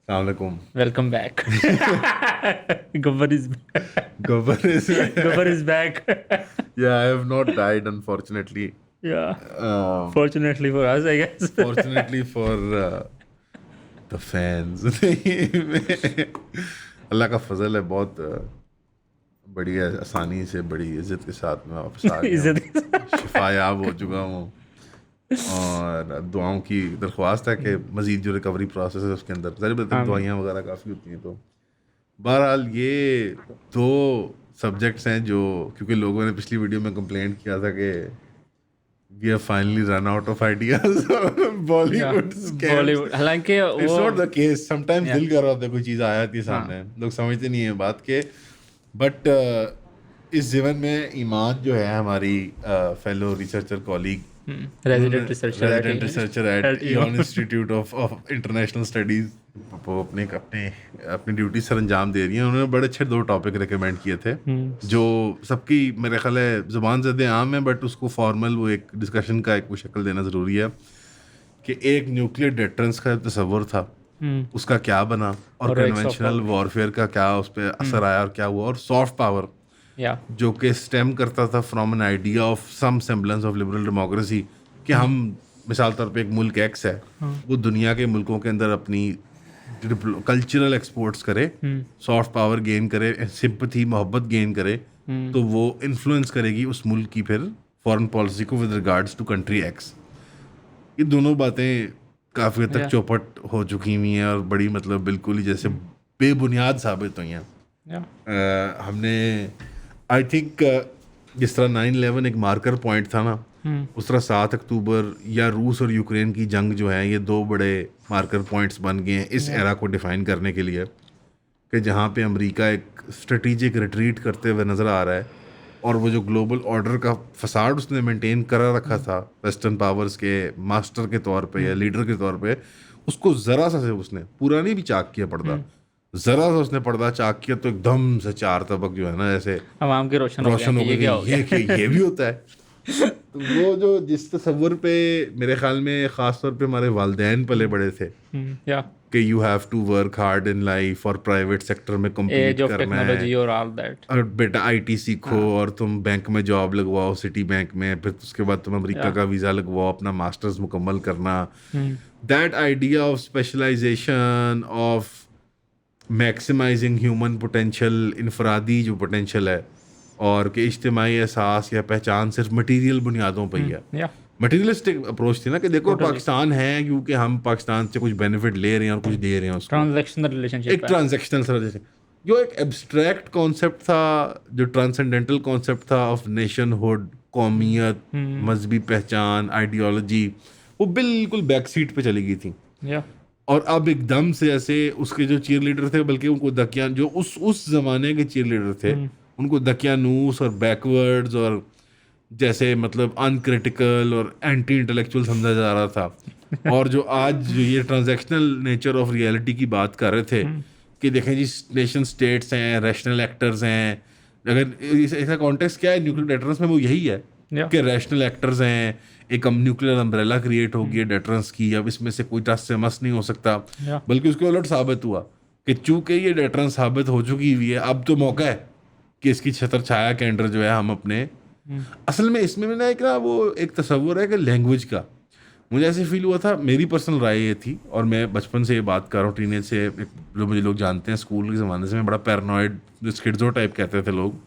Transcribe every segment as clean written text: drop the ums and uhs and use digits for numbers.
Assalamualaikum. Welcome back. Gabbar is back. Gabbar is Gabbar is back. Yeah, I have not died, unfortunately. Yeah. Um, Fortunately for us, I guess. fortunately for the fans. अल्लाह का फजल है, बहुत बड़ी आसानी से बड़ी इज्जत के साथ मैं वापस आ गया इज्जत हूँ। शिफायाब हो चुका हूँ और दुआओं की दरख्वास्त है कि मज़ीद जो रिकवरी प्रोसेस है उसके अंदर ज़रूर दवाइयाँ वगैरह काफ़ी होती हैं। तो बहरहाल ये दो सब्जेक्ट्स हैं जो, क्योंकि लोगों ने पिछली वीडियो में कंप्लेंट किया था कि we have finally run out of ideas Bollywood scams. Bollywood, हालांकि It's वो not the case. Sometimes दिल कर रहा होता है कोई चीज़ आ जाती है सामने, लोग समझते नहीं है बात के। बट इस जीवन में ईमान जो है हमारी fellow researcher colleague, resident researcher at Ian Institute of International Studies, वो अपनी ड्यूटी सर अंजाम दे रही हैं। उन्होंने बड़े अच्छे दो टॉपिक रिकमेंड किए थे जो सबकी मेरे ख्याल है ज़ुबान ज़द आम है, बट उसको फॉर्मल वो एक डिस्कशन का एक वो शक्ल देना ज़रूरी है कि एक न्यूक्लियर डेटरेंस का तस्वर था, उसका क्या बना, और कन्वेंशनल वॉरफेयर का क्या उस पर असर आया और क्या हुआ, और सॉफ्ट पावर जो कि स्टेम करता था from an idea of some semblance of liberal democracy कि हम मिसाल तौर पे एक मुल्क एक्स है, वो दुनिया के मुल्कों के अंदर अपनी कल्चरल एक्सपोर्ट्स करे, सॉफ्ट पावर गेन करे, सिंपथी मोहब्बत गेन करे, तो वो इन्फ्लुएंस करेगी उस मुल्क की फिर फॉरेन पॉलिसी को with regards to country X. ये दोनों बातें काफ़ी हद तक चौपट हो चुकी हुई हैं और बड़ी मतलब बिल्कुल ही जैसे बेबुनियाद साबित हुई हैं। हमने आई थिंक जिस तरह 9/11 एक मार्कर पॉइंट था ना, उस तरह 7 अक्टूबर या रूस और यूक्रेन की जंग जो है, ये दो बड़े मार्कर पॉइंट्स बन गए हैं इस एरा को डिफाइन करने के लिए, कि जहाँ पे अमेरिका एक स्ट्रेटेजिक रिट्रीट करते हुए नज़र आ रहा है और वो जो ग्लोबल ऑर्डर का फसाड उसने मेंटेन करा रखा था वेस्टर्न पावर्स के मास्टर के तौर पे या लीडर के तौर पे, उसको ज़रा सा से उसने पूरा नहीं भी चाक किया पर्दा, ज़रा सा उसने पर्दा चाक किया तो एकदम से 4 तबक जो है ना जैसे आवाम के रोशन हो गए, ये भी होता है। तो वो जो जिस तस्वर पे मेरे ख्याल में ख़ास तौर पे हमारे वालिदैन पले बड़े थे कि you have to work hard in life और प्राइवेट सेक्टर में कम्पीट करना है और ऑल दैट, और बेटा आईटी सीखो और तुम बैंक में जॉब लगवाओ, सिटी बैंक में, फिर उसके बाद तुम अमेरिका का वीज़ा लगवाओ, अपना मास्टर्स मुकम्मल करना, that idea of specialisation, of maximising human potential, इनफरादी जो पोटेंशियल है, और कि इज्तिमाई एहसास या पहचान सिर्फ मटीरियल बुनियादों पर ही है। मटीरियलिस्टिक अप्रोच थी ना कि देखो पाकिस्तान है क्योंकि हम पाकिस्तान से कुछ बेनिफिट ले रहे हैं और कुछ दे रहे हैं उसको, ट्रांजैक्शनल रिलेशनशिप, एक ट्रांजैक्शनल रिलेशन, जो एक एब्स्ट्रैक्ट कॉन्सेप्ट था, जो ट्रांसेंडेंटल कॉन्सेप्ट था ऑफ नेशनहुड, कौमियत, मजहबी पहचान, आइडियोलॉजी, वो बिल्कुल बैक सीट पे चली गई थी। और अब एकदम से ऐसे उसके जो चीयर लीडर थे, बल्कि उनको दकियान जो उस जमाने के चीयर लीडर थे, उनको दकियानूस और बैकवर्ड्स और जैसे मतलब अनक्रिटिकल और एंटी इंटेलेक्चुअल समझा जा रहा था। और जो आज ये ट्रांजैक्शनल नेचर ऑफ रियलिटी की बात कर रहे थे कि देखें जी नेशन स्टेट्स हैं, रैशनल एक्टर्स हैं, अगर ऐसा कॉन्टेक्स्ट क्या है न्यूक्लियर डेटरेंस में, वो यही है कि रैशनल एक्टर्स हैं, एक न्यूक्लियर अम्ब्रेला क्रिएट हो गई है डेटरेंस की, अब इसमें से कोई टस से मस नहीं हो सकता। बल्कि उसके उलट साबित हुआ कि चूंकि ये डेटरेंस साबित हो चुकी हुई है, अब तो मौका है कि इसकी छत्र छाया के अंडर जो है हम अपने असल में इसमें ना एक ना वो एक तस्वुर है कि लैंग्वेज का, मुझे ऐसे फील हुआ था, मेरी पर्सनल राय ये थी, और मैं बचपन से ये बात कर रहा हूँ, टीनेज से, जो मुझे लोग जानते हैं स्कूल के ज़माने से, मैं बड़ा पैरानॉइड स्किड्जो टाइप कहते थे लोग,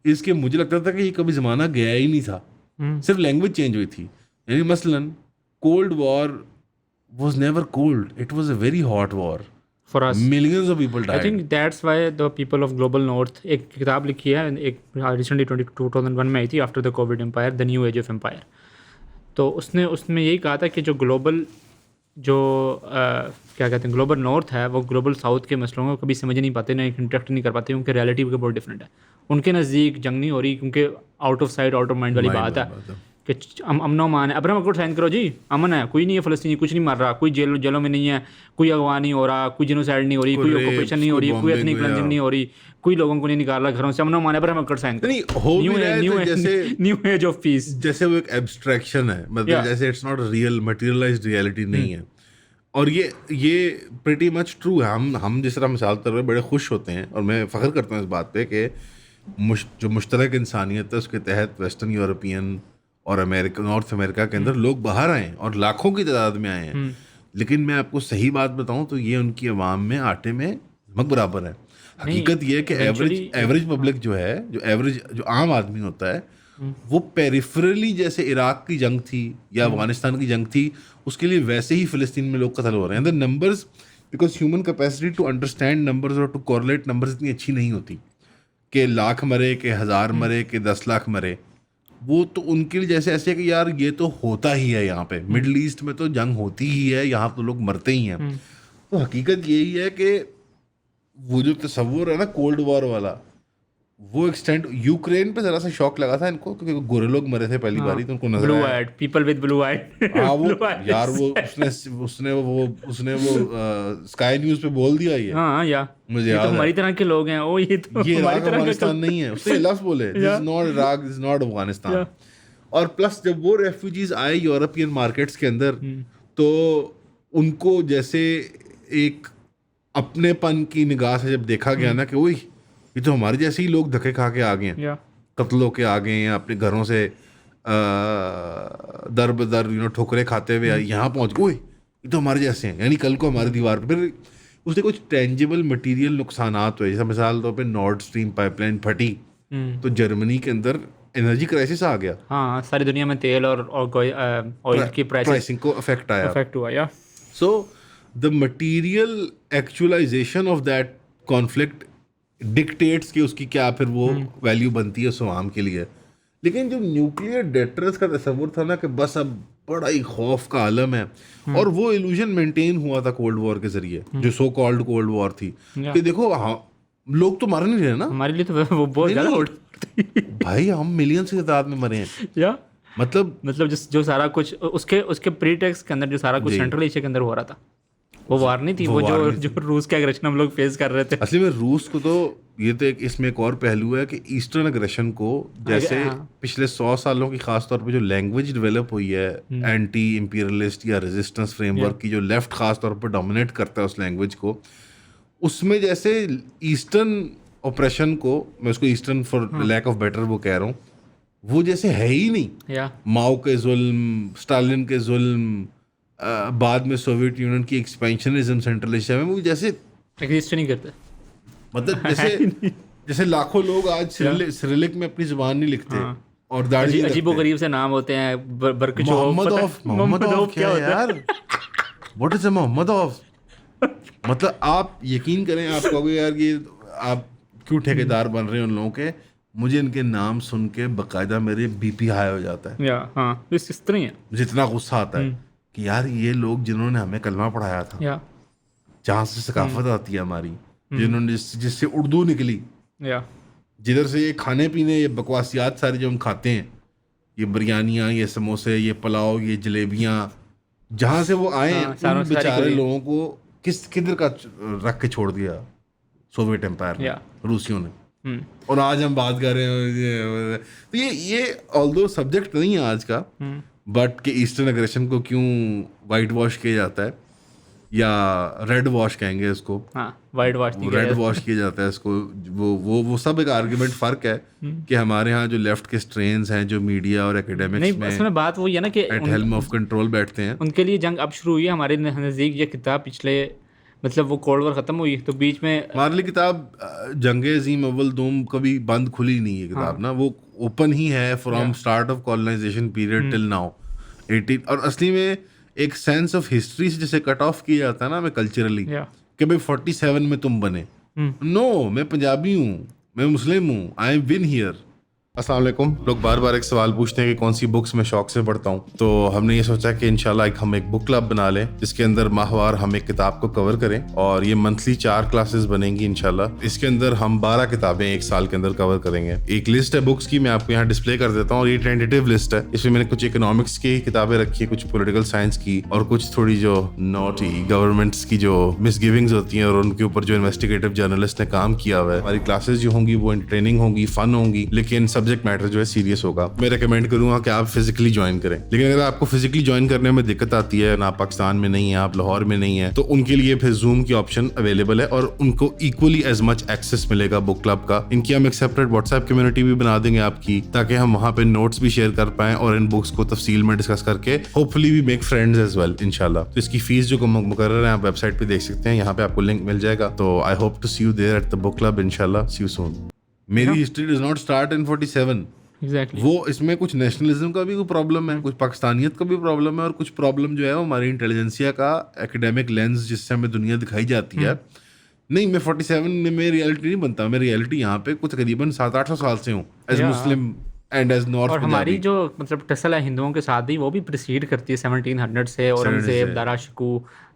इसके मुझे लगता था कि ये कभी ज़माना गया ही नहीं था, सिर्फ लैंग्वेज चेंज हुई थी। यानी मसलन cold war was never cold, it was a very hot war for us. Millions of people died. I think that's why the people of global north, एक किताब लिखी है, एक रिसेंटली 2001 में आई थी, after the COVID empire, the new age of empire. तो उसमें यही कहा था कि जो ग्लोबल जो क्या कहते हैं ग्लोबल नॉर्थ है, वो ग्लोबल साउथ के मसलों को कभी समझ नहीं पाते, ना इंटरेक्ट नहीं कर पाते, उनके रियलिटी बहुत डिफरेंट है। उनके नज़दीक जंग नहीं हो रही क्योंकि out of sight out of mind वाली बात है कि अमन मान है, अब्राहम अकॉर्ड साइन करो जी, अमन है, कोई नहीं है फ़लस्तीनी, कुछ नहीं मर रहा, कोई जेलों में नहीं है, कोई अगवा नहीं हो रहा, कोई जेनोसाइड नहीं हो रही, कोई ऑक्यूपेशन नहीं हो रही, कोई एथनिक क्लेंजिंग नहीं हो रही, कोई लोगों को नहीं निकाल रहा घरों से, अमन मान है, अब्राहम अकॉर्ड साइन करो, न्यू एज ऑफ पीस, जैसे वो एक एब्स्ट्रैक्शन है, मतलब जैसे it's not real materialised reality नहीं है। और ये प्रिटी मच ट्रू है। हम जिस तरह मिसाल कर रहे बड़े खुश होते हैं और मैं फ़ख्र करता हूँ इस बात पे कि जो मुश्तरक इंसानियत है उसके तहत वेस्टर्न यूरोपियन और नॉर्थ अमेरिका के अंदर लोग बाहर आए और लाखों की तादाद में आए हैं। लेकिन मैं आपको सही बात बताऊं तो ये उनकी अवाम में आटे में नमक बराबर है। हकीकत ये है कि एवरेज पब्लिक जो है, जो आम आदमी होता है, वो पेरिफेरली जैसे इराक की जंग थी या अफगानिस्तान की जंग थी, उसके लिए वैसे ही फ़िलिस्तीन में लोग कत्ल हो रहे हैं। The numbers, because human capacity to understand numbers और टू कोरिलेट नंबर्स इतनी अच्छी नहीं होती कि लाख मरे, के 1000 मरे, के 10 लाख मरे। वो तो उनके लिए जैसे ऐसे कि यार ये तो होता ही है, यहाँ पे मिडल ईस्ट में तो जंग होती ही है, यहाँ तो लोग मरते ही हैं। तो हकीकत यही है कि वो जो तस्वुर है ना कोल्ड वॉर वाला, वो एक्सटेंड यूक्रेन पे जरा सा शौक लगा था इनको क्योंकि गोरे लोग मरे थे पहली बारी, तो उनको नजर blue eyed people with blue eyed. हाँ वो यार वो उसने वो स्काई न्यूज़ पे बोल दिया ये। हाँ या मुझे ये याद तो है हमारी तरह के लोग हैं। ओ ये इराक अफगानिस्तान नहीं है, उसने लफ्ज़ बोले this is not Iraq, this is not Afghanistan. और प्लस जब वो रेफ्यूजीज आए यूरोपियन मार्केट्स के अंदर, तो उनको जैसे एक अपनेपन की निगाह से जब देखा गया ना कि वही ये तो हमारे जैसे ही लोग धक्के खा के आ गए हैं, कत्ल होके आ गए हैं, अपने घरों से दर बदर ठोकरे खाते हुए यहाँ पहुँच गए, ये तो हमारे जैसे हैं। यानी कल को हमारी दीवार पर फिर उससे कुछ टेंजिबल मटेरियल नुकसानात हुए। जैसे मिसाल तौर पे नॉर्ड स्ट्रीम पाइपलाइन फटी तो जर्मनी के अंदर एनर्जी क्राइसिस आ गया। हाँ, सारी दुनिया में तेल और ऑयल की प्राइसिंग को अफेक्ट हुआ या so the material actualization of that conflict dictates कि उसकी क्या फिर वो वैल्यू बनती है उस आवाम के लिए। लेकिन जो न्यूक्लियर डेटर्स का तस्वुर था ना कि बस अब बड़ा ही खौफ का आलम है, और वो इल्यूजन मेंटेन हुआ था कोल्ड वॉर के जरिए, जो सो कॉल्ड कोल्ड वॉर थी कि देखो हाँ लोग तो मर नहीं रहे ना, हमारे लिए तो वो बहुत ज़्यादा भाई हम मिलियंस की तादाद में मरे हैं या मतलब जो सारा कुछ उसके प्रीटेक्स्ट के अंदर जो सारा कुछ सेंट्रल एशिया के अंदर हो रहा था, वो वार नहीं थी, वो जो रूस के एग्रेशन हम लोग फेस कर रहे थे। असली में रूस को तो ये तो इसमें एक और पहलू है कि ईस्टर्न अग्रेशन को जैसे पिछले 100 सालों की खास तौर पे जो लैंग्वेज डेवलप हुई है एंटी इंपीरियलिस्ट या रेजिस्टेंस फ्रेमवर्क की, जो लेफ्ट खास तौर पे डोमिनेट करता है उस लैंग्वेज को, उसमें जैसे ईस्टर्न ऑपरेशन को, मैं उसको eastern for lack of better वो कह रहा हूँ, वो जैसे है ही नहीं। माओ के जुल्म, स्टालिन के जुल्म, बाद में सोवियत यूनियन की एक्सपेंशनिज्म सेंट्रल एशिया में, वो जैसे एग्जिस्ट नहीं करते। मतलब जैसे लाखों लोग आज सिरिलिक में अपनी जुबान नहीं लिखते और दाढ़ी अजीबोगरीब से नाम होते हैं, मोहम्मद ऑफ क्या है यार, व्हाट इज मोहम्मद ऑफ। मतलब आप यकीन करें, आप कहोगे यार ये आप क्यों ठेकेदार बन रहे हैं उन लोगों के, मुझे इनके नाम सुन के बाकायदा मेरे बीपी हाई हो जाता है। हाँ, इस तरह ही है। मुझे इतना गुस्सा आता है कि यार ये लोग जिन्होंने हमें कलमा पढ़ाया था, जहाँ से सकाफत आती है हमारी, जिन्होंने जिससे उर्दू निकली, जिधर से ये खाने पीने, ये बकवासियात सारी जो हम खाते हैं, ये बिरयानियाँ, ये समोसे, ये पुलाव, ये जलेबियाँ, जहाँ से वो आए उन बेचारे लोगों को किधर का रख के छोड़ दिया सोवियत एम्पायर रूसियों ने। और आज हम बात कर रहे हैं तो ये ऑल्दो सब्जेक्ट नहीं है आज का, बट कि ईस्टर्न अग्रेशन को क्यों वाइट वॉश किया जाता है, या रेड वॉश कहेंगे इसको, वाइट वॉश रेड वॉश किया जाता है इसको, वो सब एक आर्गुमेंट फ़र्क है कि हमारे यहाँ जो लेफ्ट के स्ट्रेन्स हैं जो मीडिया और एकेडमिक्स में इसमें बात वही है ना कि एट हेल्म ऑफ कंट्रोल बैठते हैं, उनके लिए जंग अब शुरू हुई है। हमारे नज़दीक ये किताब पिछले मतलब वो कोल्ड वॉर ख़त्म हुई तो बीच में हमारे लिए किताब जंगे अज़ीम अव्वल दोम कभी बंद खुली नहीं है किताब ना, वो ओपन ही है from start of colonization period till now 18। और असली में एक सेंस ऑफ हिस्ट्री से जैसे कट ऑफ किया जाता है ना, मैं कल्चरली कि भाई 47 में तुम बने, नो मैं पंजाबी हूँ, मैं मुस्लिम हूँ, आई एम विन हियर। अस्सलाम वालेकुम। लोग बार बार एक सवाल पूछते हैं कि कौन सी बुक्स मैं शौक से पढ़ता हूँ, तो हमने ये सोचा कि इंशाल्लाह हम एक बुक क्लब बना लें जिसके अंदर माहवार हम एक किताब को कवर करें, और ये मंथली 4 क्लासेस बनेंगी इंशाल्लाह। इसके अंदर हम 12 किताबें एक साल के अंदर कवर करेंगे। एक लिस्ट है बुक्स की, मैं आपको यहाँ डिस्प्ले कर देता हूँ, और ये टेंटेटिव लिस्ट है। इसमें मैंने कुछ इकोनॉमिक्स की किताबें रखी है, कुछ पॉलिटिकल साइंस की, और कुछ थोड़ी जो नॉटी गवर्नमेंट्स की जो मिसगिविंग्स होती हैं और उनके ऊपर जो इन्वेस्टिगेटिव जर्नलिस्ट ने काम किया हुआ है। हमारी क्लासेस जो होंगी वो एंटरटेनिंग होंगी, फन होंगी, लेकिन सब्जेक्ट मैटर जो है सीरियस होगा, मैं रेकमेंड करूंगा कि आप फिजिकली ज्वाइन करें। लेकिन अगर आपको फिजिकली ज्वाइन करने में दिक्कत आती है, ना पाकिस्तान में नहीं है, आप लाहौर में नहीं है, तो उनके लिए फिर जूम की ऑप्शन अवेलेबल है और उनको इक्वली एज मच एक्सेस मिलेगा बुक क्लब का। इनकी हम एक सेपरेट व्हाट्सएप कम्युनिटी भी बना देंगे आपकी, ताकि हम वहाँ पे नोट्स भी शेयर कर पाएं और इन बुक्स को तफसील में डिस्कस करके hopefully we make friends as well इंशाल्लाह। तो इसकी फीस जो मुकर्रर है आप वेबसाइट पे देख सकते हैं, यहाँ पे आपको लिंक मिल जाएगा। तो I hope to see you there at the book club इंशाल्लाह। See you soon. मेरी history does not start in 47। Exactly वो इसमें कुछ नेशनलिज्म का भी कोई प्रॉब्लम है, कुछ पाकिस्तानियत का भी प्रॉब्लम है, और कुछ प्रॉब्लम जो है वो हमारी इंटेलिजेंसिया का एकेडमिक लेंस जिससे हमें दुनिया दिखाई जाती है। नहीं, मैं 47 में रियलिटी नहीं बनता, मैं रियलिटी यहाँ पे कुछ तकरीबन 700-800 साल से हूँ as Muslim and as north. और हमारी जो मतलब टसल है हिंदुओं के साथ भी, वो भी प्रीसीड करती है 1700 से। औरंगजेब, दारा शिकू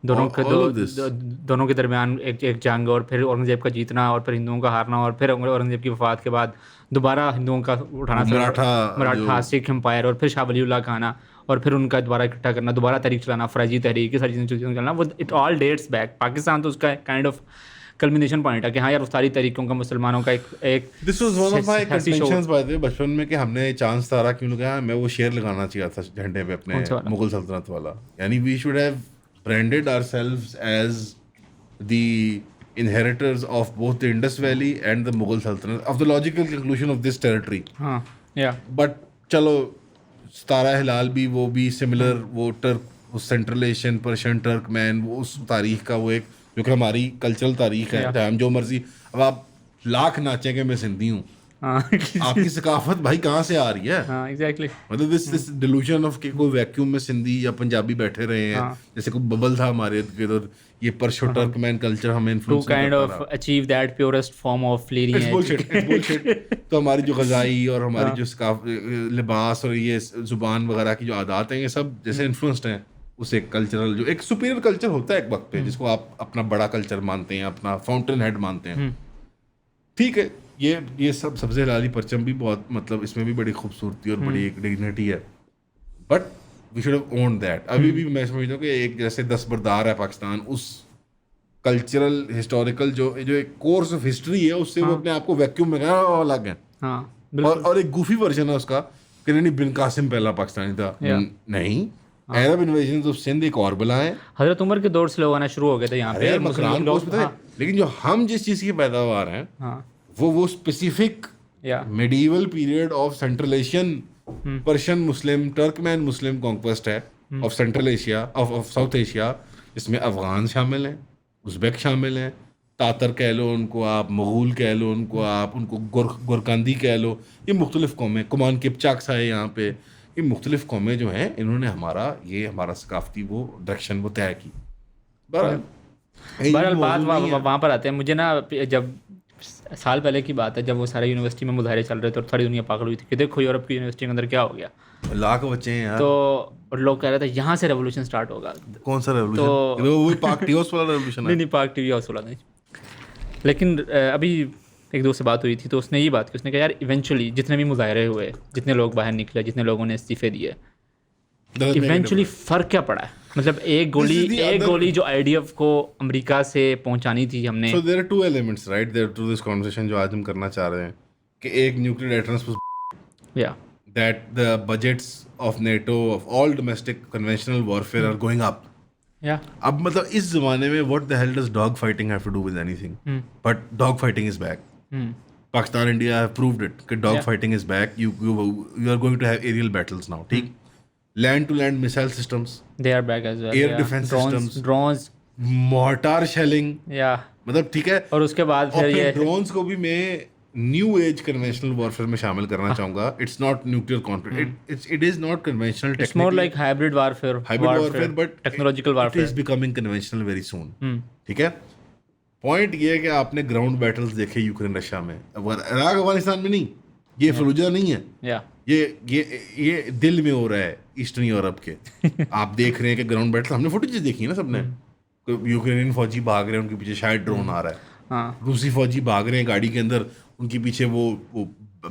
दोनों के दरमियान एक जंग, और फिर औरंगजेब का जीतना, और फिर हिंदुओं का हारना, और फिर औरंगजेब की वफात के बाद दोबारा हिंदुओं का उठाना, मराठा सिख एम्पायर, और फिर शाह वलीउल्लाह का आना, और फिर उनका दोबारा इकट्ठा करना, दोबारा तहरीक चलाना, फौजी तहरीक, सारी चीज़ें चलाना। वो it all dates back. Pakistan तो उसका काइंड ऑफ कल्मिनेशन पॉइंट है कि हाँ यार, उस सारी तरीकों का मुसलमानों का एक this was one of my contentions by the way बचपन में, कि हमने चांद तारा क्यों लगाया। मैं वो शेर लगाना चाहिए था झंडे पे अपने मुगल सल्तनत वाला। यानी we should have branded ourselves as the inheritors of both the Indus Valley and the Mughal Sultanate, of the logical conclusion of this territory. हाँ या बट चलो, सतारा हिलाल भी, वो भी सिमिलर, वो टर्क, उस सेंट्रल एशियन पर्शियन टर्कमैन, वो उस तारीख का वो एक जो कि हमारी कल्चरल तारीख है। चाहे हम जो मर्जी, अब आप लाख नाचें कि मैं सिंधी हूँ, आपकी सकाफत भाई कहाँ से आ रही है? हाँ एग्जैक्टली। मतलब दिस डिल्यूजन ऑफ कि कोई वैक्यूम में सिंधी या पंजाबी बैठे रहे हैं, जैसे कोई बबल था हमारे इधर, ये पर्शियो टर्कमैन कल्चर हमें influence to kind of achieve that purest form of lineage. It's bullshit. तो हमारी जो ग़ज़ाई और हमारी जो लिबास और ये जुबान वगैरह की जो आदात हैं, ये सब जैसे इन्फ्लुएंस्ड हैं उस एक कल्चरल, जो एक सुपीरियर कल्चर होता है एक वक्त पे, जिसको आप अपना बड़ा कल्चर मानते हैं, अपना फाउंटेन हेड मानते हैं। ठीक है, ये सब सब्ज़े हिलाली परचम भी बहुत, मतलब इसमें भी बड़ी खूबसूरती और बड़ी एक डिग्निटी है, but we should have owned that. अभी भी मैं समझता हूँ कि एक जैसे दस्तबरदार है पाकिस्तान, उस कल्चरल हिस्टोरिकल जो एक कोर्स ऑफ हिस्ट्री है, उससे वो अपने आप को वैक्यूम में अलग है। और एक गूफी वर्जन है उसका कि नहीं, बिन कासिम पहला पाकिस्तानी था। नहीं, अरब इन्वेजन ऑफ सिंध एक और बला है, हजरत उमर के दौर से लोग आना शुरू हो गए थे यहाँ पे मुसलमान लोग। लेकिन जो हम जिस चीज़ की पैदावार हैं, वो specific medieval period of central Asian Persian Muslim Turkmen Muslim conquest है of central Asia, of south Asia. इसमें अफगान शामिल हैं, उज़्बेक शामिल हैं, तातर कह लो उनको आप, मगूल कह लो उनको आप, उनको गोरकांदी कह लो, ये मुख्तलिफ कौमें, कुमान किपचाक्स है यहाँ पे, ये मुख्तलिफ कौमें जो हैं, इन्होंने हमारा सकाफती वो डायरेक्शन वो तय की। बहरहाल बात वहाँ पर आते हैं। मुझे ना, जब साल पहले की बात है, जब वो सारे यूनिवर्सिटी में मुजाहरे चल रहे थे और सारी दुनिया पागल हुई थी कि देखो यूरोप की यूनिवर्सिटी के अंदर क्या हो गया, लाख बच्चे हैं यार। तो और लोग कह रहे थे यहाँ से रेवोल्यूशन स्टार्ट होगा। कौन सा रेवोल्यूशन? तो वो पाक टी हाउस वाला रेवोल्यूशन है? नहीं, पाक टी हाउस वाला नहीं। लेकिन अभी एक दोस्त से बात हुई थी, तो उसने ये बात की, उसने कहा यार इवेंचुअली जितने भी मुजाहरे हुए, जितने लोग बाहर निकले, जितने लोगों ने इस्तीफे दिए, इवेंचुअली फ़र्क क्या पड़ा है? मतलब एक गोली जो आईडीएफ को अमेरिका से पहुंचानी थी हमने। So there are two elements, right? There to this conversation जो आज हम करना चाह रहे हैं, कि एक nuclear deterrence that the budgets of NATO of all domestic conventional warfare are going up. अब मतलब इस ज़माने में what the hell does dog fighting have to do with anything? But dog fighting is back. Pakistan, India have proved it कि dog fighting is back. You are going to have aerial battles now. ठीक? Land to land missile systems, they are back as well. Air defense systems, drones, mortar shelling. मतलब ठीक है। और उसके बाद फिर ये ड्रोन्स को भी मैं न्यू एज कन्वेंशनल वॉरफेयर में शामिल करना चाहूंगा। It's not nuclear conflict, it is not conventional, it's more like hybrid warfare, but technological warfare it is becoming conventional very soon. ठीक है, पॉइंट ये है कि आपने ग्राउंड बैटल्स देखे यूक्रेन रशिया में, इराक अफगानिस्तान में नहीं, ये फलूजा नहीं है, ये दिल में हो रहा है ईस्टर्न यूरोप के। आप देख रहे हैं कि ग्राउंड बैटल, हमने फुटेज देखी है ना सबने, यूक्रेनियन फौजी भाग रहे हैं, उनके पीछे शायद ड्रोन आ रहा है, रूसी फौजी भाग रहे हैं गाड़ी के अंदर, उनके पीछे वो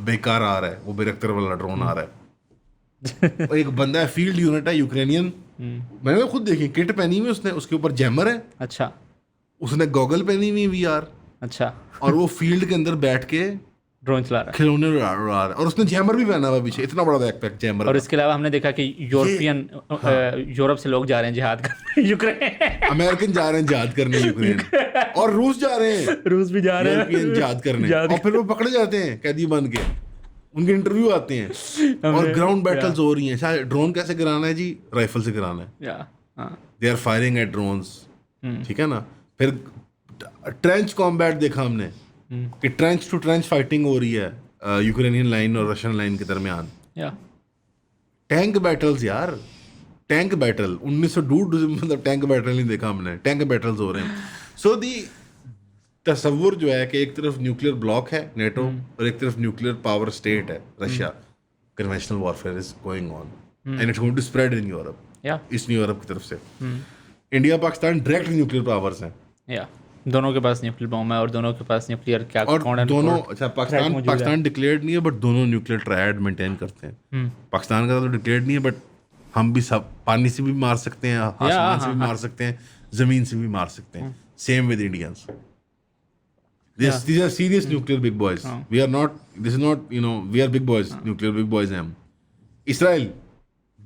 बेकार आ रहा है, वो बैरक्टर वाला ड्रोन आ रहा है। और एक बंदा है, फील्ड यूनिट है यूक्रेनियन, मैंने खुद देखी, किट पहनी हुई उसने, उसके ऊपर जैमर है, अच्छा, उसने गॉगल पहनी हुई VR, अच्छा, और वो फील्ड के अंदर बैठ के ड्रोन चला रहा है, खिलौने उड़ा रहा है, और उसने जैमर भी पहना हुआ पीछे, इतना बड़ा बैकपैक जैमर और का। इसके अलावा हमने देखा कि यूरोप से लोग जा रहे हैं जिहाद करने यूक्रेन, अमेरिकन जा रहे हैं जिहाद करने यूक्रेन, और रूस जा रहे हैं, रूस भी जा रहे हैं यूरोपियन जिहाद करने, और फिर वो पकड़े जाते हैं कैदी बन के, उनके इंटरव्यू आते हैं, और ग्राउंड बैटल्स हो रही हैं। शायद ड्रोन कैसे गिराना है जी, राइफल से गिराना है, they are firing at drones, ठीक है ना। फिर ट्रेंच कॉम्बैट देखा हमने कि ट्रेंच टू ट्रेंच फाइटिंग हो रही है यूक्रेनियन लाइन और रशियन लाइन के दरमियान। टैंक बैटल्स यार, टैंक बैटल 1902 मतलब टैंक बैटल नहीं देखा हमने, टैंक बैटल्स हो रहे हैं। सो दी तस्वुर जो है कि एक तरफ न्यूक्लियर ब्लॉक है नेटो, और एक तरफ न्यूक्लियर पावर स्टेट है Russia, conventional warfare is going on and it's going to spread in Europe, eastern Europe की तरफ से। India Pakistan direct nuclear powers हैं, दोनों के पास न्यूक्लियर बम है, और दोनों के पास न्यूक्लियर क्या, और दोनों, अच्छा पाकिस्तान डिक्लेयर्ड नहीं है, बट दोनों न्यूक्लियर ट्रायड मेंटेन करते हैं। पाकिस्तान का तो डिक्लेयर्ड नहीं है, बट हम भी सब पानी से भी मार सकते हैं, आसमान से भी मार सकते हैं, जमीन से भी मार सकते हैं। Same with Indians, these are serious nuclear big boys. We are not, this is not, you know, we are big boys, nuclear big boys हैं हम। Israel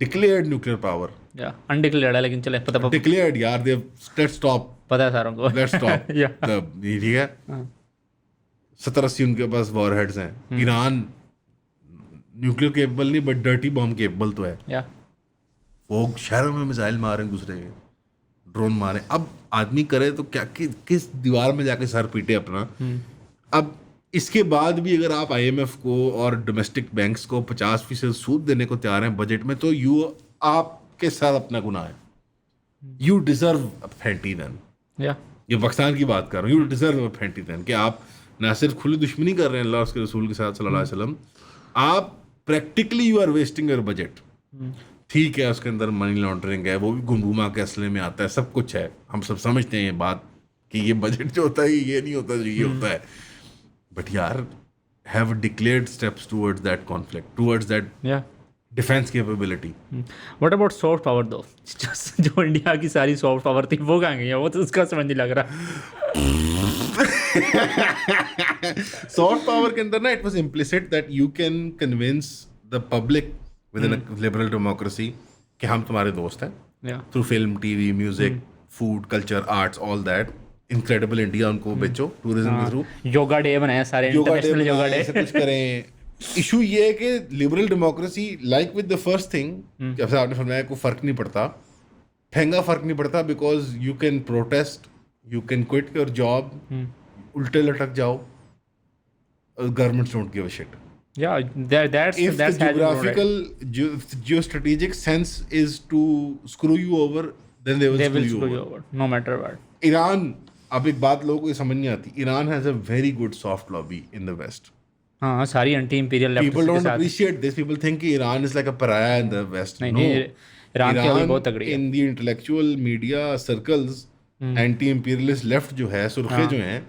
declared nuclear power, undeclared है, लेकिन चले पता declared यार, they let's stop, पता है सारों को, let's stop, ठीक है। 70-80 उनके पास वॉरहेड्स हैं। ईरान न्यूक्लियर केपेबल नहीं, बट डर्टी बॉम्ब केपेबल तो है। वो शहरों में मिसाइल मारे दूसरे के, ड्रोन मारे। अब आदमी करे तो क्या, किस दीवार में जाके सर पीटे अपना। अब इसके बाद भी अगर आप IMF को और डोमेस्टिक बैंक्स को 50% सूद देने को तैयार हैं बजट में, तो आपके साथ अपना गुनाह है। यू डिजर्व अ फैंटी देन, ये पाकिस्तान की बात कर रहा हूँ, यू डिजर्व अ फैंटी देन, कि आप ना सिर्फ खुली दुश्मनी कर रहे हैं अल्लाह उसके रसूल के साथ सल्लल्लाहु अलैहि वसल्लम, आप practically you are wasting your budget. ठीक है, उसके अंदर मनी लॉन्ड्रिंग है, वो भी घुमा के असले में आता है, सब कुछ है, हम सब समझते हैं ये बात कि ये बजट जो होता है ये नहीं होता जो ये होता है, बट यार have declared steps towards that conflict, towards that defence capability. What about soft power दो, जो इंडिया की सारी सॉफ्ट पावर थी वो कहाँ गई है, वो तो उसका समझ नहीं लग रहा। सॉफ्ट पावर के अंदर ना, it was implicit that you can convince the public with in a liberal democracy कि हम तुम्हारे दोस्त हैं, through film, TV, music, food, culture, arts, all that. Incredible India उनको बेचो टूरिज्म के थ्रू, योगा डे बनाए सारे, इंटरनेशनल योगा डे, कुछ करें। इशू ये है कि liberal democracy, like with the first thing, जैसे आपने फरमाया, कोई फर्क नहीं पड़ता, ठेंगा फर्क नहीं पड़ता, because you can protest, you can quit your job, उल्टे लटक जाओ, government don't give a shit. Yeah, that's if that's the geographical geostrategic sense is to screw you over, then they will screw you over, no matter what. Iran, अब एक बात लोगों को समझ नहीं आती, Iran has a very good soft lobby in the west. हाँ, सारी anti imperial left people don't appreciate this, people think कि Iran is like a pariah in the west. नहीं, ईरान की अभी बहुत तगड़ी है। in the intellectual media circles, anti imperialist left जो है, सुर्खे जो हैं,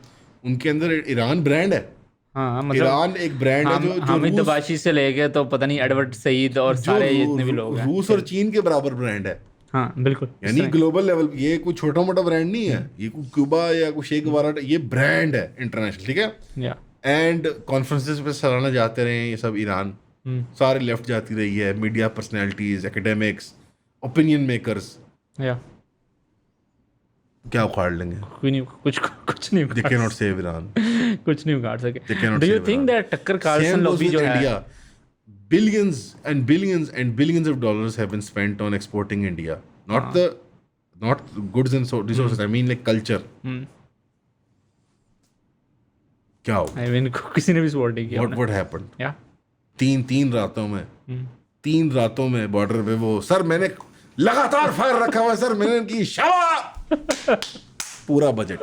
उनके अंदर ईरान ब्रांड है। हाँ, मतलब ईरान एक ब्रांड है जो हामिद दबाशी से लेके तो पता नहीं एडवर्ड सईद और सारे जितने भी लोग हैं, रूस और चीन के बराबर ब्रांड है। हाँ बिल्कुल, यानी ग्लोबल लेवल, ये कोई छोटा मोटा ब्रांड नहीं है, ये कोई क्यूबा या कोई शेख बाराट, ये ब्रांड है इंटरनेशनल, ठीक है। एंड कॉन्फ्रेंसेस पे सालाना जाते रहे ये सब ईरान, सारे लेफ्ट जाती रही है, media personalities, academics, opinion makers, क्या उखाड़ लेंगे, कुछ नहीं they cannot save Iran, कुछ नहीं उखाड़ सके। Do you think that टक्कर कार्लसन लॉबी जो है, billions and billions and billions of dollars have been spent on exporting India, not goods and resources, I mean like culture. क्या हो, I mean किसी ने भी सपोर्ट नहीं किया। what happened? Yeah, तीन रातों में बॉर्डर पे वो, सर मैंने लगातार फायर रखा हुआ है सर, मैंने की शाबाश, पूरा बजट,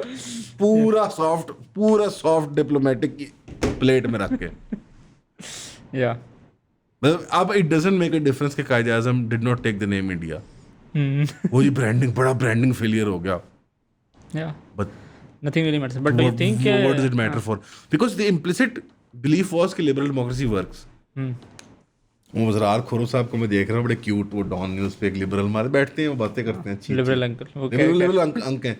पूरा सॉफ्ट डिप्लोमेटिक प्लेट में रख के। मतलब अब it doesn't make a difference कि Quaid-e Azam did not take the name India, वो ये ब्रांडिंग, बड़ा ब्रांडिंग फेलियर हो गया। But nothing really matters, but do you think what does it matter for, because the implicit belief was कि liberal democracy works. वो वज़रार खुरो साहब को मैं देख रहा हूँ, बड़े क्यूट, वो डॉन न्यूज़ पे एक लिबरल मारे बैठते हैं, वो बातें करते हैं, अच्छी लिबरल अंकल, लिबरल अंक हैं,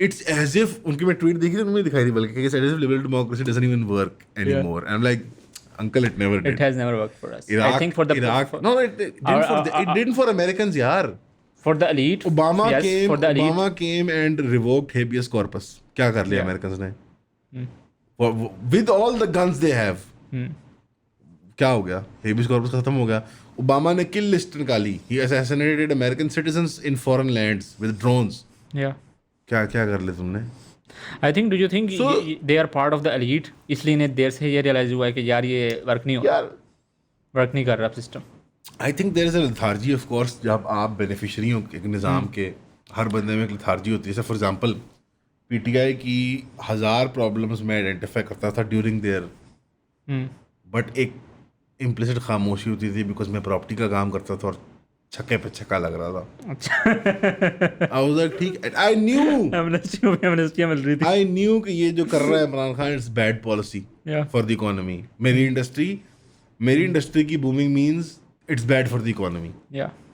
It's as if उनकी मैं ट्वीट देखी थी, उन्होंने दिखाई थी बल्कि कि as if liberal democracy doesn't even work anymore. And I'm like, uncle, it never did. It has never worked for us. Iraq, I think for the Iraq, no, it didn't for Americans, yaar. for the elite. Obama came and revoked habeas corpus. क्या कर लिया Americans ने? With all the guns they have. क्या हो गया? habeas corpus खत्म हो गया. Obama ने kill list निकाली. He assassinated American citizens in foreign lands with drones. Yeah. क्या कर लिया तुमने? I think, do you think they are part of the elite? इसलिए इन्हें देर से ये realize हुआ है कि यार ये वर्क नहीं कर रहा system. I think there is a lethargy, of course, जब आप बेनिफिशरी हो एक निज़ाम के, हर बंदे में एक lethargy होती है. जैसे फॉर एग्जांपल PTI की 1000 प्रॉब्लम्स में आइडेंटिफाई करता था ड्यूरिंग देयर, बट एक इम्प्लिसिट खामोशी होती थी बिकॉज मैं प्रॉपर्टी का काम करता था और छक्के पे छक्का लग रहा था. अच्छा. I was like, ठीक, I knew कि ये जो कर रहा है Imran Khan, it's bad policy for the economy. मेरी इंडस्ट्री की booming means it's bad for the economy.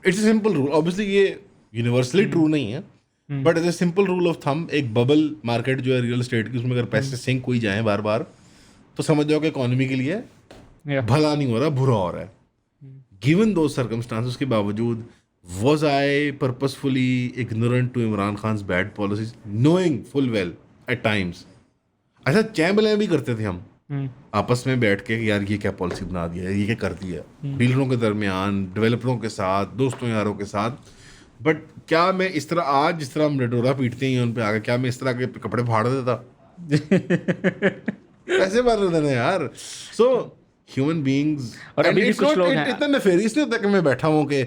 It's a simple rule. Obviously ये यूनिवर्सली ट्रू नहीं है, but as a simple rule of thumb, एक बबल मार्केट जो है रियल एस्टेट की, उसमें अगर पैसे सिंक हुई जाए बार बार, तो समझ जाओ कि इकोनॉमी के लिए भला नहीं हो रहा, बुरा हो रहा है. गिवन दो सर्कमस्टांसेस के बावजूद, was I purposefully ignorant to Imran Khan's bad policies, knowing full well at times? अच्छा, चैम्बलें भी करते थे हम आपस में बैठ के, यार ये क्या पॉलिसी बना दिया है, ये क्या कर दिया है, डीलरों के दरमियान, डेवलपरों के साथ, दोस्तों यारों के साथ. बट क्या मैं इस तरह आज जिस तरह हम डडोरा पीटते हैं उन पे आगे, क्या मैं इस तरह के कपड़े फाड़ देता? पैसे मार रहे थे ना यार. सो ह्यूमन बीइंग्स, और अभी भी कुछ लोग हैं, इतना नेफेरियस नहीं होता कि मैं बैठा हूँ कि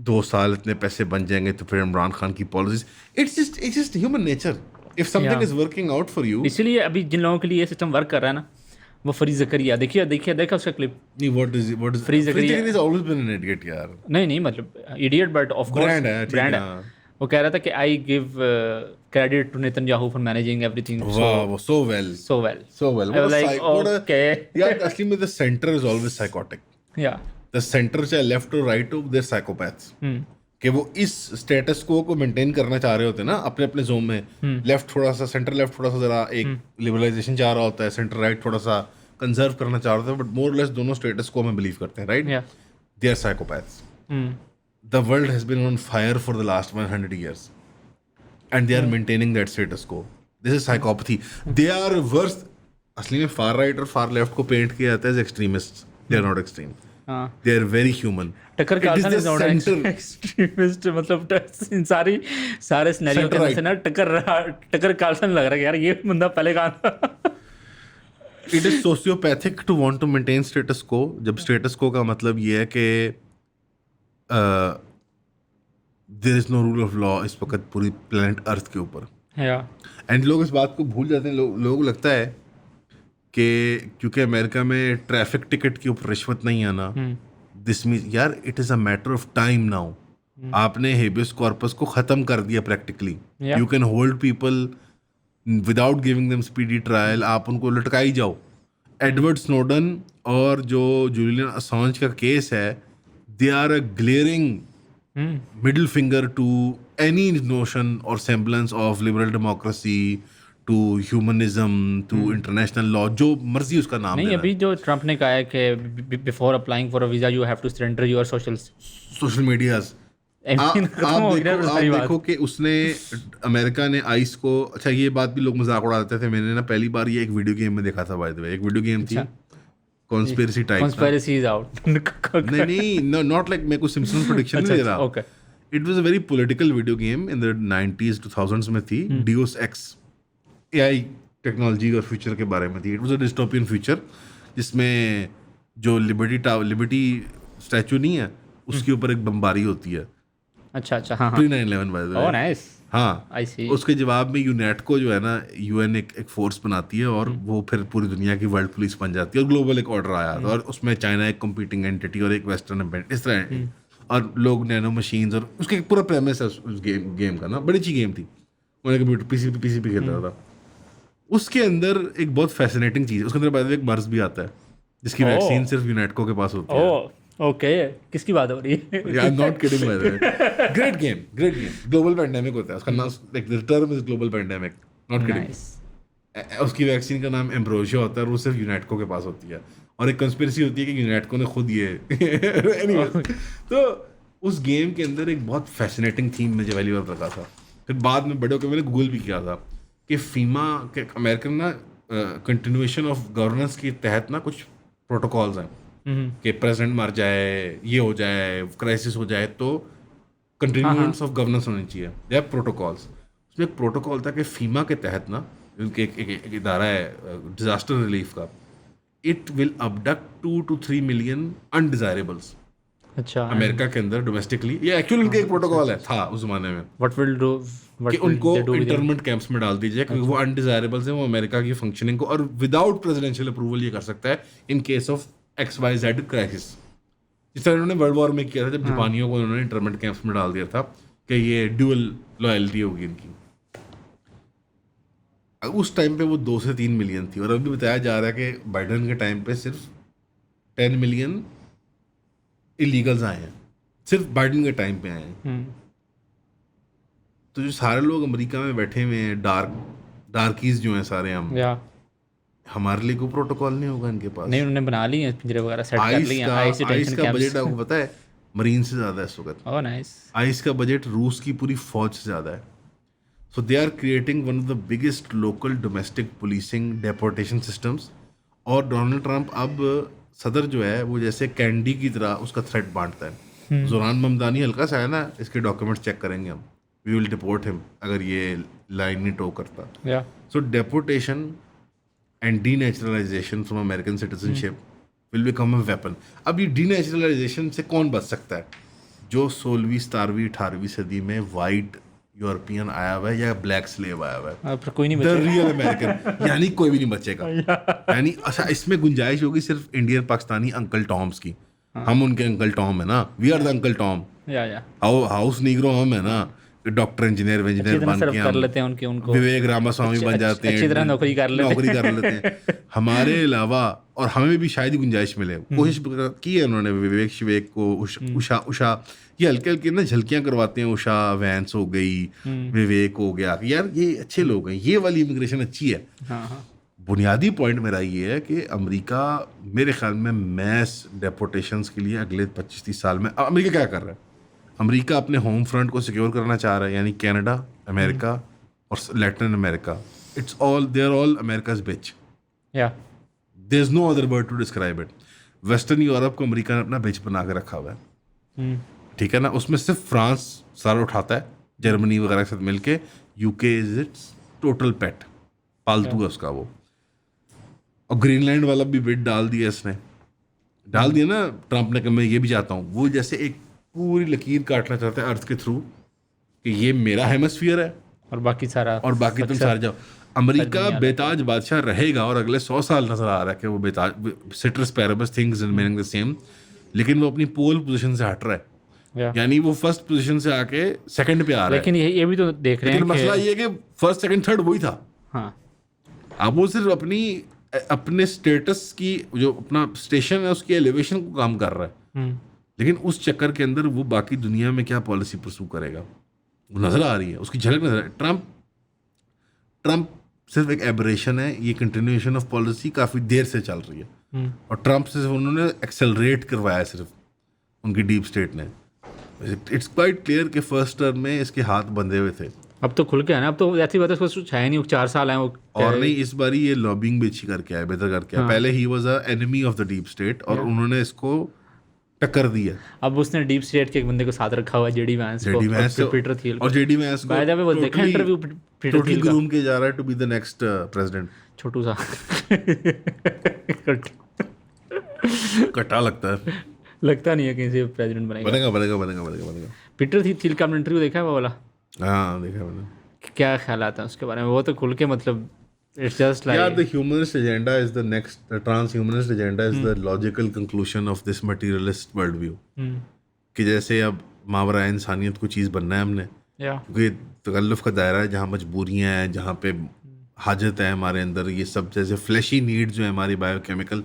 2 साल इतने पैसे बन जाएंगे तो फिर इमरान खान की policies. It's just human nature. If something is working out for you, इसलिए अभी जिन लोगों के लिए ये सिस्टम वर्क कर रहा है ना, वो फरीद ज़करिया, देखा उसका क्लिप. नहीं, what is Fareed Zakaria is always been an idiot यार. नहीं मतलब idiot, but of course brand है. वो कह रहा था कि I give credit to Netanyahu for managing everything so well. I was like, okay. यार असली में the center is always psychotic. Yeah. The center चाहे left or right हो, they're psychopaths. कि वो इस स्टेटस को मेंटेन करना चाह रहे होते हैं ना अपने जोन में. लेफ्ट थोड़ा सा, सेंटर लेफ्ट थोड़ा सा जरा एक लिबरलाइजेशन चाह रहा होता है, सेंटर राइट थोड़ा सा कंजर्व करना चाह रहा होता है, बट मोर लेस दोनों स्टेटस को हमें बिलीव करते हैं, right? They are psychopaths. The world has been on fire for the last 100 years and they are maintaining that status quo. This is psychopathy. They are worse. असली में far right और far left को paint किया जाता है as extremists. They are not extreme. They are very human. टक्कर Carlsen is not extremist. मतलब इन सारे सिनेरियो के अंदर से ना टक्कर कार्लसन लग रहा है यार, ये बंदा पहले कहाँ था. It is sociopathic to want to maintain status quo. जब status quo का मतलब ये है कि there is no rule of law इस वक्त पूरी प्लेनेट अर्थ के ऊपर. एंड लोग इस बात को भूल जाते हैं. लोगों को लगता है कि क्योंकि अमेरिका में ट्रैफिक टिकट के ऊपर रिश्वत नहीं आना, दिस मीन्स यार it is a matter of time now. आपने हेबियस कॉर्पस को ख़त्म कर दिया practically. You can hold people without giving them speedy trial. आप उनको लटकाई जाओ. एडवर्ड स्नोडन और जो जूलियन असsange का केस है, they are a glaring middle finger to any notion or semblance of liberal democracy, to humanism, to international law, जो मर्जी उसका नाम नहीं. अभी जो ट्रम्प ने कहा है कि before applying for a visa you have to surrender your social medias. आप देखो कि उसने अमेरिका ने आइस को, अच्छा ये बात भी लोग मजाक उड़ाते थे. मैंने ना पहली बार ये एक वीडियो गेम में देखा था. बाय द वे, एक वीडियो गेम थी, conspiracy type. Conspiracy is out. नहीं, not like मैं कुछ Simpsons prediction नहीं दे रहा. Okay. It was a very political video game in the 90s 2000s में थी. Deus Ex AI टेक्नोलॉजी और फ्यूचर के बारे में थी. It was a dystopian future जिसमें जो लिबर्टी स्टैचू नहीं है उसके ऊपर एक बमबारी होती है. अच्छा. हाँ. Pre-9/11 by the way. Oh nice. हाँ, उसके जवाब में यूनेटको जो है ना, यूएन एक फोर्स बनाती है और वो फिर पूरी दुनिया की वर्ल्ड पुलिस बन जाती है और ग्लोबल एक ऑर्डर आया था और उसमें चाइना एक कंपीटिंग एंटिटी और एक वेस्टर्न एम्पेयर इस तरह. और लोग नैनो मशीन्स और उसके पूरा प्रेमिस है उस गेम का ना. बड़ी अच्छी गेम थी. मैंने कंप्यूटर पीसी पे खेल रहा था. उसके अंदर एक बहुत फैसिनेटिंग चीज़ है. उसके अंदर बाद में एक मर्ज भी आता है जिसकी वैक्सीन सिर्फ यूनेटको के पास होती है. ओके, किसकी बात हो रही है? I am not kidding bye the way, great game global pandemic होता है उसका नाम, like the term is global pandemic, not kidding. Nice. उसकी वैक्सीन का नाम एम्ब्रोशिया होता है और वो सिर्फ यूनाइटको के पास होती है, और एक कंस्पिरेसी होती है कि यूनाइटको ने खुद ये anyway, तो उस गेम के अंदर एक बहुत फैसिनेटिंग थीम मुझे पहली बार लगा था, फिर बाद में बड़े होकर मैंने गूगल भी किया था कि फीमा के अमेरिकन ना कंटिन्यूएशन ऑफ गवर्नेंस के तहत ना कुछ प्रोटोकॉल्स हैं कि प्रेसिडेंट मर जाए, ये हो जाए, क्राइसिस हो जाए, तो कंटिन्यूएंस ऑफ गवर्नेंस होनी चाहिए, या प्रोटोकॉल्स। उसमें एक प्रोटोकॉल था कि फीमा के तहत ना, उनके एक इदारा है डिजास्टर रिलीफ का, it will abduct 2 to 3 million undesirables अच्छा, अमेरिका के अंदर डोमेस्टिकली। ये एक्चुअली उनका एक प्रोटोकॉल है था उस जमाने में व्हाट विल डू, कि उनको इंटरमेंट कैंप्स में डाल दीजिए क्योंकि वो अनडिजायरेबल्स हैं, वो अमेरिका की फंक्शनिंग को और विदाउट प्रेसिडेंशियल अप्रूवल ये कर सकता है in case of XYZ crisis. जिस तरह उन्होंने वर्ल्ड वॉर में किया था जब जापानियों को उन्होंने इंटरमेंट कैंप्स में डाल दिया था कि ये ड्यूअल लॉयल्टी होगी इनकी। उस टाइम पे वो 2 से 3 मिलियन थी, और अभी बताया जा रहा है कि बाइडन के टाइम पे सिर्फ 10 मिलियन इलीगल्स आए हैं, सिर्फ बाइडन के टाइम पे आए हैं। तो जो सारे लोग अमेरिका में बैठे हुए हैं, डार्कीज जो हैं सारे, हम या हमारे लिए कोई प्रोटोकॉल नहीं होगा इनके पास। नहीं, उन्होंने बना ली है पिंजरे वगैरह सेट कर लिए हैं, आइस आइस डिटेंशन का बजट कैंप्स। आपको पता है मरीन से ज़्यादा है इस वक्त। Oh nice. आइस का बजट रूस की पूरी फौज से ज़्यादा है। So they are creating one of the biggest local domestic policing deportation systems. और डोनाल्ड ट्रंप अब सदर जो है वो जैसे कैंडी की तरह उसका थ्रेट बांटता है। जोरान ममदानी हल्का सा है ना, इसके डॉक्यूमेंट्स चेक करेंगे हम, वी विल डिपोर्ट हिम अगर ये लाइन नहीं टो करता। Yeah so deportation and denaturalisation from American citizenship will become a weapon. अब ये डीनेचुरलाइजेशन से कौन बच सकता है? जो 16वीं 17वीं 18वीं सदी में वाइट यूरोपियन आया हुआ है या ब्लैक स्लेव आया हुआ है, पर कोई नहीं द बचेगा। रियल अमेरिकन, यानी कोई भी नहीं बचेगा। यानी अच्छा, इसमें गुंजाइश होगी सिर्फ इंडियन पाकिस्तानी अंकल टॉम्स की। हम उनके अंकल टॉम है ना, we are the uncle Tom. या हाउस नीग्रो हम है ना, डॉक्टर इंजीनियर बन के कर लेते हैं उनको विवेक रामास्वामी बन जाते हैं, अच्छी तरह नौकरी कर लेते हैं। हमारे अलावा और हमें भी शायद ही गुंजाइश मिले, कोशिश की है उन्होंने, विवेक शिवेक को, उषा ये हल्के हल्के ना झलकियां करवाते हैं, उषा वैंस हो गई, विवेक हो गया, यार ये अच्छे लोग हैं, ये वाली इमिग्रेशन अच्छी है। बुनियादी पॉइंट मेरा ये है कि अमेरिका मेरे ख्याल में मैस डेपोर्टेशंस के लिए अगले 25-30 साल में अमेरिका क्या कर रहा है? अमेरिका अपने होम फ्रंट को सिक्योर करना चाह रहा है, यानी कनाडा, अमेरिका और Latin America. It's all, they are all America's bitch. Yeah there is no other word to describe it. Western Europe को अमेरिका ने अपना बिच बना के रखा हुआ है, ठीक है ना। उसमें सिर्फ फ्रांस सारा उठाता है, जर्मनी वगैरह के साथ मिलके। यूके इज इट्स टोटल पेट, पालतू है उसका वो। और ग्रीनलैंड वाला भी बिड डाल दिया इसने, डाल दिया ना ट्रंप ने कि मैं ये भी चाहता हूँ। वो जैसे एक पूरी लकीर काटना चाहता है अर्थ के थ्रू कि ये मेरा हेमस्फीयर है और बाकी तुम सारे जाओ। अमेरिका बेताज बादशाह रहेगा और अगले 100 साल नजर आ रहा है कि वो बेताज, ceteris paribus things remaining the same, लेकिन वो अपनी पोल पोजीशन से हट रहा है, यानी वो फर्स्ट पोजीशन से आके सेकंड पे आ रहा है। लेकिन ये भी तो देख रहे हैं, मसला ये है कि फर्स्ट सेकंड थर्ड वही था। हाँ, अब वो सिर्फ अपने स्टेटस की, जो अपना स्टेशन है उसकी एलिवेशन को काम कर रहा है, लेकिन उस चक्कर के अंदर वो बाकी दुनिया में क्या पॉलिसी परसू करेगा वो नजर आ रही है, उसकी झलक नजर आ रही है। ट्रंप सिर्फ एक एबरेशन है, ये कंटिन्यूएशन ऑफ पॉलिसी काफ़ी देर से चल रही है, और ट्रंप से उन्होंने एक्सेलरेट करवाया सिर्फ उनकी डीप स्टेट ने। इट्स क्वाइट क्लियर कि फर्स्ट टर्म में इसके हाथ बंधे हुए थे। अब तो खुल के आना, अब तो ऐसी बात है, उसको छाया नहीं, 4 साल आए वो। और नहीं, इस बारी ये लॉबिंग भी अच्छी करके आया, बेहतर करके आया। पहले he was a enemy of the deep state और उन्होंने इसको टक्कर दी है। अब उसने डीप स्टेट के एक बंदे को साथ रखा हुआ है, जेडी वैंस को, पीटर थियल और जेडी वैंस को बाय द वे वो देखा इंटरव्यू पीटर थियल का, ग्रूम के जा रहा है to be the next president. छोटू सा कटा लगता है, लगता नहीं है कहीं से प्रेसिडेंट बनेगा। पीटर थियल का इंटरव्यू देखा है वो वाला? हाँ, देखा मैंने। क्या ख्याल आता है उसके बारे में? वो तो खुल के, मतलब it's just like, yeah, the humanist agenda is the next, the transhumanist agenda is the logical conclusion of this materialist worldview. कि जैसे अब मावरा इंसानियत को चीज़ बनना है हमने, क्योंकि तकल्लुफ़ का दायरा है, जहाँ मजबूरियाँ हैं, जहाँ पे हाजत है हमारे अंदर, ये सब जैसे फ्लैशी नीड्स जो है हमारी बायोकेमिकल,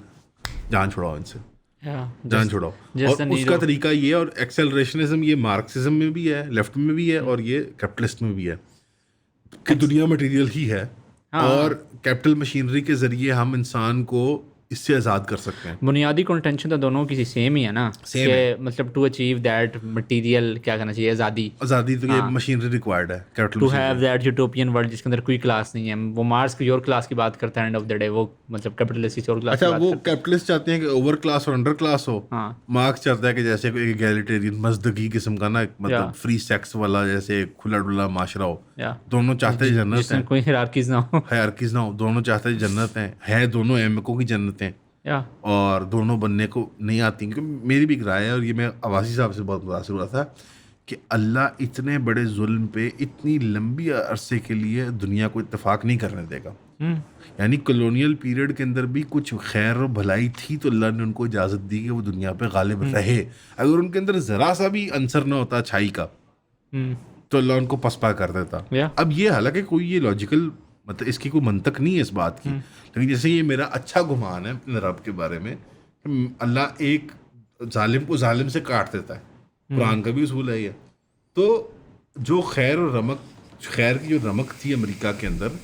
जान छुड़ाओ इनसे। जान छुड़ाओ। और उसका तरीका ये, और एक्सेलरेशनिज्म ये मार्क्सिज्म में भी है, लेफ्ट में भी है, और ये कैपिटलिस्ट में भी है कि दुनिया मटेरियल ही है। और कैपिटल मशीनरी के जरिए हम इंसान को इससे आज़ाद कर सकते हैं। बुनियादी कंटेंशन तो दोनों की सेम ही है ना, कि मतलब टू अचीव दैट मटेरियल क्या करना चाहिए, आज़ादी तो ये मशीनरी रिक्वायर्ड है capital to have that utopian world जिसके अंदर कोई क्लास नहीं है। वो मार्क्स की और क्लास की बात करता है एंड ऑफ द डे, वो मतलब कैपिटलिस्ट की और क्लास। अच्छा, वो कैपिटलिस्ट चाहते हैं कि ओवर क्लास और अंडर क्लास हो। मार्क्स चाहता है कि जैसे कोई एगैलिटेरियन मजदगी किस्म का ना, मतलब फ्री सेक्स वाला जैसे खुला डुला माशरा हो। दोनों चाहते हैं जन्नत है, कोई हायरार्कीज ना हो, दोनों चाहते हैं जन्नत है दोनों एमको की जन्नत है, और दोनों बनने को नहीं आती। क्योंकि मेरी भी एक राय है, और ये मैं अब्बासी साहब से बहुत मुतासिर हुआ था कि अल्लाह इतने बड़े जुल्म पे इतनी लंबी अरसे के लिए दुनिया को इत्तेफाक नहीं करने देगा। यानी कॉलोनियल पीरियड के अंदर भी कुछ खैर और भलाई थी तो अल्लाह ने उनको इजाज़त दी कि वो दुनिया पे गालिब रहे। अगर उनके अंदर ज़रा सा भी अंसर ना होता अच्छाई का तो अल्लाह उनको पसपा कर देता। अब ये हालांकि कोई ये लॉजिकल मतलब इसकी कोई मंतक नहीं है इस बात की, लेकिन जैसे ये मेरा अच्छा गुमान है अपने रब के बारे में, अल्लाह एक जालिम को जालिम से काट देता है, कुरान का भी उसूल है ये। तो जो खैर की जो रमक थी अमेरिका के अंदर,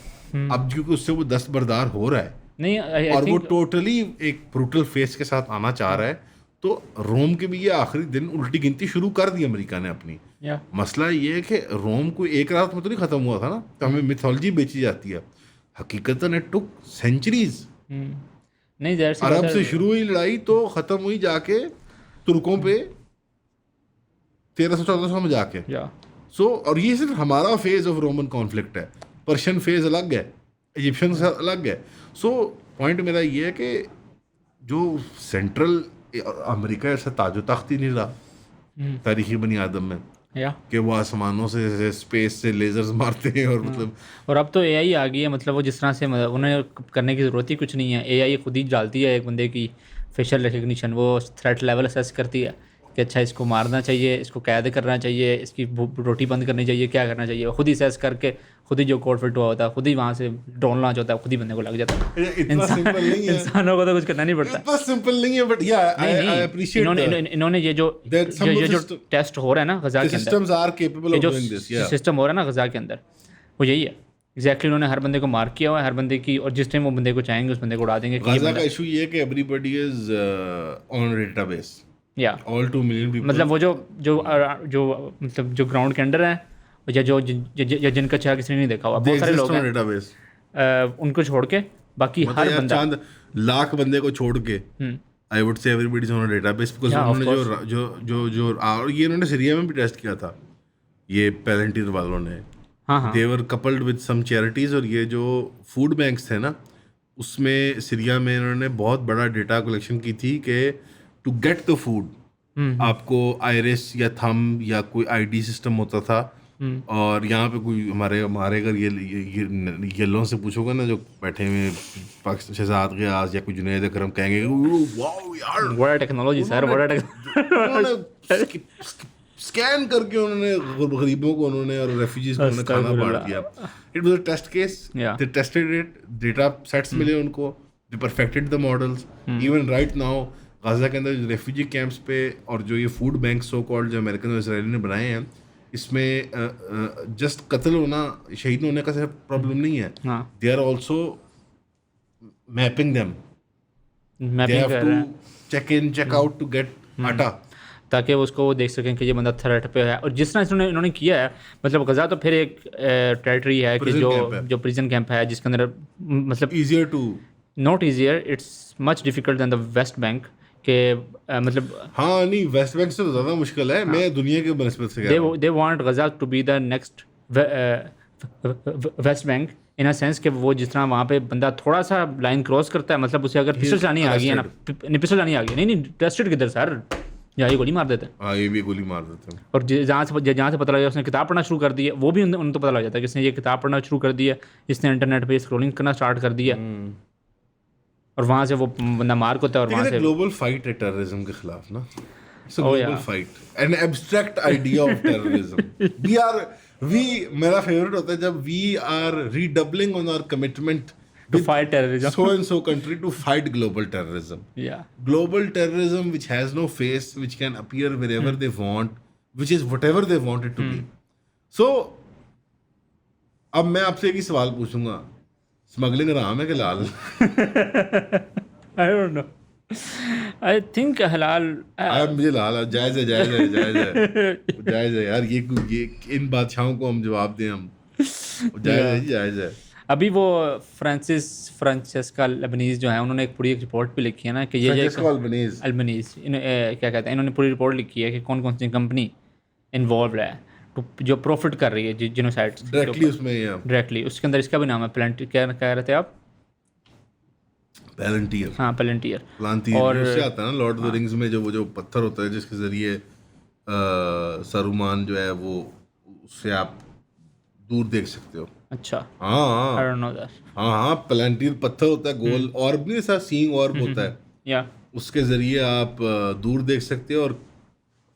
अब क्योंकि उससे वो दस्तबरदार हो रहा है नहीं, और वो टोटली एक ब्रूटल फेस के साथ आना चाह रहा है, तो रोम के भी ये आखिरी दिन उल्टी गिनती शुरू कर दी अमेरिका ने अपनी। मसला ये है कि रोम को एक रात में तो नहीं ख़त्म हुआ था ना, तो हमें मिथोलॉजी बेची जाती है, हकीकतन इट टुक सेंचुरीज। नहीं, अरब से शुरू हुई लड़ाई तो ख़त्म हुई जाके तुर्कों पे 1300-1400 में जाके। और ये सिर्फ हमारा फेज ऑफ रोमन कॉन्फ्लिक्ट है, पर्शियन फेज अलग है, इजिप्शियन से अलग है। पॉइंट मेरा ये है कि जो सेंट्रल अमेरिका ऐसा ताजो तख्त ही नहीं रहा तारीखी बनी आदम में, कि वो आसमानों से स्पेस से लेजर्स मारते हैं और मतलब। और अब तो एआई आ गई है, मतलब वो जिस तरह से उन्हें करने की ज़रूरत ही कुछ नहीं है। एआई खुद ही डालती है एक बंदे की फेशियल रिकग्निशन, वो थ्रेट लेवल असेस करती है कि अच्छा इसको मारना चाहिए, इसको कैद करना चाहिए, इसकी रोटी बंद करनी चाहिए, क्या करना चाहिए, खुद ही असेस करके खुद ही जो कोड फिट हुआ होता है, खुद ही वहाँ से ड्रोन लॉन्च होता है, खुद ही बंदे को लग जाता है। इंसानों को तो कुछ करना नहीं पड़ता। इतना सिंपल नहीं है, बट आई अप्रिशिएट इन्होंने ये जो टेस्ट हो रहा है ना गजा के अंदर, जो सिस्टम हो रहा है ना गजा के अंदर, वो यही है एग्जैक्टली। उन्होंने हर बंदे को मार्क किया हुआ है, हर बंदे की, और जिस टाइम वो बंदे को चाहेंगे उस बंदे को उड़ा देंगे। गजा का इशू ये है कि everybody is on database, all 2 million people. मतलब वो जो मतलब जो ग्राउंड के अंडर है, या जो जिनका चेहरा किसी ने नहीं देखा हुआ, बहुत सारे लोग हैं डेटाबेस, उनको छोड़ के बाकी हर बंदा, चंद लाख बंदे को छोड़ के I would say everybody is on database, because उन्होंने जो और ये उन्होंने सीरिया में भी टेस्ट किया था, ये पैलेंटियर वालों ने। दे वर कपल्ड विद सम चैरिटीज, और ये जो फूड बैंक्स थे ना, उसमें सीरिया में इन्होंने बहुत बड़ा डेटा कलेक्शन की थी कि टू गेट द फूड आपको आइरिस या थंब या कोई आईडी सिस्टम होता था। और यहाँ पे कोई हमारे अगर ये येलों से पूछोगे ना जो बैठे हुए पाकिस्तान शहजाद गयास या कोई जुनैद अकरम, कहेंगे वाओ यार बड़ा टेक्नोलॉजी सर, बड़ा टेक्नोलॉजी। स्कैन करके उन्होंने गरीबों को उन्होंने और रेफ्यूजीज को उन्होंने खाना बांट दिया। It was a test case, they tested it, data sets मिले उनको, they perfected the models. Even right now Gaza के अंदर रेफ्यूजी कैंप्स पे और जो ये फूड बैंक सो कॉल्ड जो अमेरिकन और इसराइली ने बनाए हैं, इसमें जस्ट कत्ल होना, शहीद होने का सिर्फ प्रॉब्लम नहीं है, they are also mapping them, they have to check in check out to get atta, ताकि उसको वो देख सकें कि ये बंदा थ्रेट पे है। और जिस तरह इन्होंने किया है, मतलब गजा तो फिर एक टेरिटरी है कि जो प्रिजन कैंप है, जिसके अंदर मतलब easier to not easier, it's much difficult than the West Bank के मतलब। हाँ नहीं, वेस्ट बैंक से तो ज़्यादा मुश्किल है। मैं दुनिया के बनस्बत से कह रहा हूँ, they want Gaza to be the next West Bank in a sense कि वो जिस तरह वहाँ पे बंदा थोड़ा सा लाइन क्रॉस करता है, मतलब उसे अगर पिस्टल चलानी आ गई है ना, पिस्टल चलानी आ गई, नहीं टेस्टेड किधर सर, यहाँ ये गोली मार देते हैं। हाँ, ये भी गोली मार देते हैं। और जहाँ से पता लगा उसने किताब पढ़ना शुरू कर दी है, वो भी उन्हें तो पता लग जाता है कि इसने ये किताब पढ़ना शुरू कर दी है, इसने इंटरनेट पे स्क्रॉलिंग करना स्टार्ट कर दिया, और वहाँ से वो बंदा मार्क होता है। और वहाँ से ग्लोबल फाइट है टेररिज्म के खिलाफ ना, it's a global fight, an abstract idea of terrorism. मेरा फेवरेट होता है जब we are redoubling on our commitment to fight terrorism. so and so country to fight global terrorism. Yeah. Global terrorism which has no face, which can appear wherever they want, which is whatever they want it to be. So अब मैं आपसे एक ही सवाल पूछूंगा, smuggling हराम है कि लाल? I don't know. I think हलाल मुझे लाल जायज़ है यार, ये इन बादशाहों को हम जवाब दें, हम जायज़ है। अभी वो फ्रांसिस्का अल्बनीज़ जो है, उन्होंने एक पूरी रिपोर्ट भी लिखी है ना कि ये अल्बनीज़ क्या कहते हैं, इन्होंने पूरी रिपोर्ट लिखी है कि कौन कौन सी कंपनी इन्वॉल्व है जो प्रॉफिट कर रही है जिनोसाइड डायरेक्टली। उसके अंदर इसका भी नाम है पेलेंटियर, क्या कह रहे थे आप? पेलेंटियर। हाँ, पेलेंटियर। और उससे आता है ना लॉर्ड ऑफ द रिंग्स में जो पत्थर होता है जिसके जरिए सारूमान जो है वो, उससे आप दूर देख सकते हो। अच्छा, हाँ, I don't know that. हाँ, पेलेंटियर पत्थर होता है गोल, ऑर्ब नहीं, ऐसा सीइंग ऑर्ब होता है, या उसके जरिए आप दूर देख सकते हो और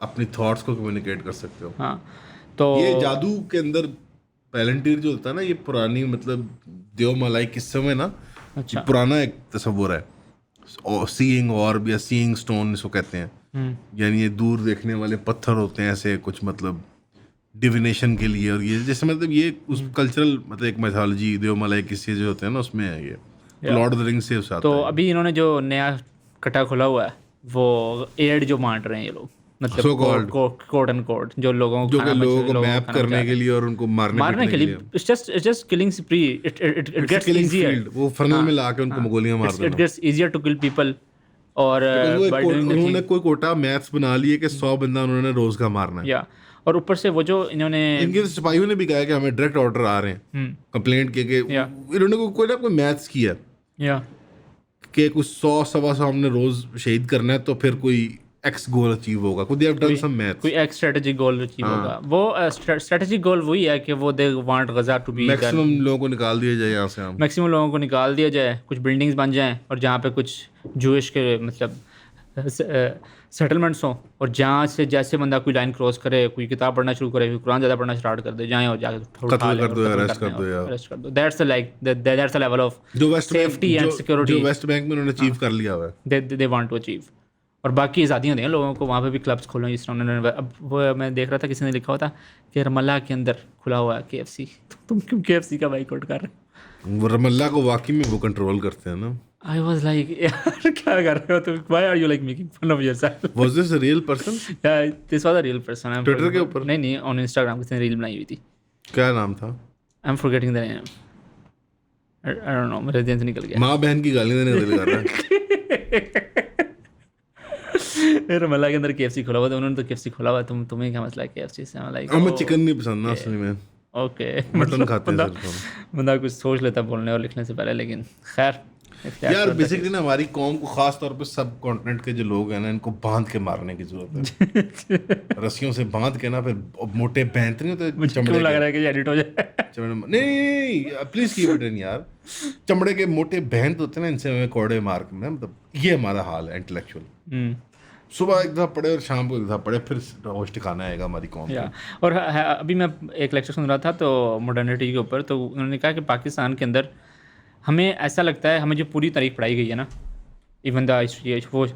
अपनी थॉट्स को कम्युनिकेट कर सकते हो। हाँ, तो ये जादू के अंदर पेलेंटियर जो होता है ना, ये पुरानी मतलब देवमालाई किस्से में ना, अच्छा, पुराना एक तस्वुर है, सीइंग ऑर्ब या सीइंग स्टोन इसको कहते हैं। यानी ये दूर देखने वाले पत्थर होते हैं ऐसे कुछ, मतलब डिविनेशन के लिए। और ये जैसे मतलब ये उस कल्चरल मतलब एक मैथोलॉजी देवमालाई किस्से जो होते हैं ना, उसमें है ये लॉर्ड ऑफ द रिंग्स से उस आता तो है। अभी इन्होंने जो नया कटा खुला हुआ है वो एड जो बांट रहे हैं ये लोग, मतलब कोट एंड कोट, जो लोगों को मैप करने के लिए और उनको मारने के लिए। It's just killing spree. It gets easier, वो फनल में लाके उनको गोलियां मार देना। It gets easier to kill people. और उन्होंने कोई कोटा मैथ्स बना लिए कि 100 बंदा उन्होंने रोज का मारना है। या और ऊपर से वो जो इन्होंने, इनके सिपाहियों ने भी कहा कि हमें डायरेक्ट ऑर्डर आ रहे हैं, कंप्लेंट के इन्होंने कोई ना कोई मैथ्स किया कि कुछ 100-125 हमने रोज शहीद करना है, तो फिर कोई एक्स गोल अचीव होगा, कोई एक्स स्ट्रेटेजिक गोल अचीव होगा। वो स्ट्रेटेजिक गोल वही है कि वो they want Gaza to be, maximum लोगों को निकाल दिया जाए यहाँ से, मैक्सिमम लोगों को निकाल दिया जाए, कुछ बिल्डिंग्स बन जाएं और जहाँ पे कुछ जूइश के मतलब सेटलमेंट्स हों, और जहाँ से जैसे बंदा कोई लाइन क्रॉस करे, कोई किताब पढ़ना शुरू करे, कोई कुरान ज़्यादा पढ़ना स्टार्ट कर दे, जाएं और जाके अरेस्ट कर दो। That's the level of safety and security जो वेस्ट बैंक में उन्होंने अचीव कर लिया हुआ है, दे वांट टू अचीव। और बाकी आज़ादियाँ दें लोगों को, वहाँ पे भी क्लब्स खोलें जिस तरह उन्होंने। अब वो मैं देख रहा था किसी ने लिखा हुआ था कि रमल्ला के अंदर खुला हुआ है KFC, तुम क्यों KFC का बाइकआउट कर रहे हो? वो रमल्ला को वाकई में वो कंट्रोल करते हैं ना। I was like, यार क्या कर रहे हो तुम? Why are you like making fun of yourself? Was this a real person? Yeah, this was a real person. Twitter के ऊपर? नहीं, on Instagram किसी ने रील बनाई हुई थी। क्या नाम था? I'm forgetting the name. I don't know, मेरे ध्यान से निकल गया। माँ बहन की गाली देने का दिल कर रहा है। रमल्ला के अंदर KFC खुला हुआ था, उन्होंने तो KFC खुला हुआ, तुम्हें क्या मसला है KFC से? मैं लाइक, हमें चिकन नहीं पसंद ना असली में। ओके, मटन खाते हैं बंदा कुछ सोच लेता बोलने और लिखने से पहले, लेकिन खैर यार बेसिकली ना हमारी कौम को खास तौर पे सब कॉन्टिनेंट के जो लोग हैं ना, इनको बांध के मारने की जरूरत है। रस्सियों से बांध के ना, फिर मोटे बैंत नहीं होते चमड़े, लग रहा है कि एडिट हो जाए। नहीं प्लीज कीप इट इन यार, चमड़े के मोटे बैंत होते हैं ना, इनसे हमें कोड़े मार के ना, मतलब ये हमारा हाल है इंटेलेक्चुअल। सुबह एक दफ़ा पढ़े और शाम को एक दफ़ा पढ़े, फिर होश ठिकाना आएगा हमारी कौम का। और अभी मैं एक लेक्चर सुन रहा था तो मॉडर्निटी के ऊपर, तो उन्होंने कहा कि पाकिस्तान के अंदर हमें ऐसा लगता है, हमें जो पूरी तारीख पढ़ाई गई है ना, इवन द हिस्ट्री, वो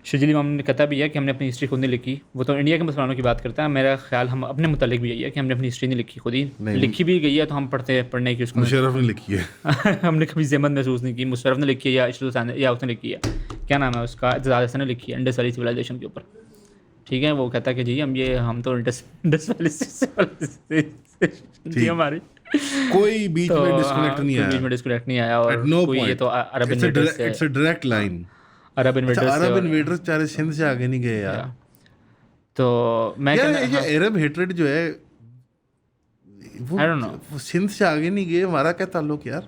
शजील इमाम ने कहता भी है कि हमने अपनी हिस्ट्री खुद नहीं लिखी। वो तो इंडिया के मुसलमानों की बात करता है, मेरा ख्याल हम अपने मुतालिक भी यही है कि हमने अपनी हिस्ट्री नहीं लिखी, खुद ही लिखी भी गई है तो हम पढ़ने की उसको मुशर्रफ ने लिखी है। हमने कभी ज़हमत महसूस नहीं की। मुशर्रफ ने लिखी है या उसने लिखी है, क्या नाम है उसका, इज़ाद हसन ने लिखी है इंडस वैली सिविलाइजेशन के ऊपर। ठीक है, वो कहता है कि जी हम तो इंडस वैली हमारी कोई बीच में डिस्कनेक्ट नहीं आया और कोई ये तो अरब इन्वेडर्स है, it's a direct line. Arab invaders चाहे सिंध से आगे नहीं गए यार। तो मैं ये अरब हेट्रेड जो है वो सिंध से आगे नहीं गए, हमारा क्या ताल्लुक यार।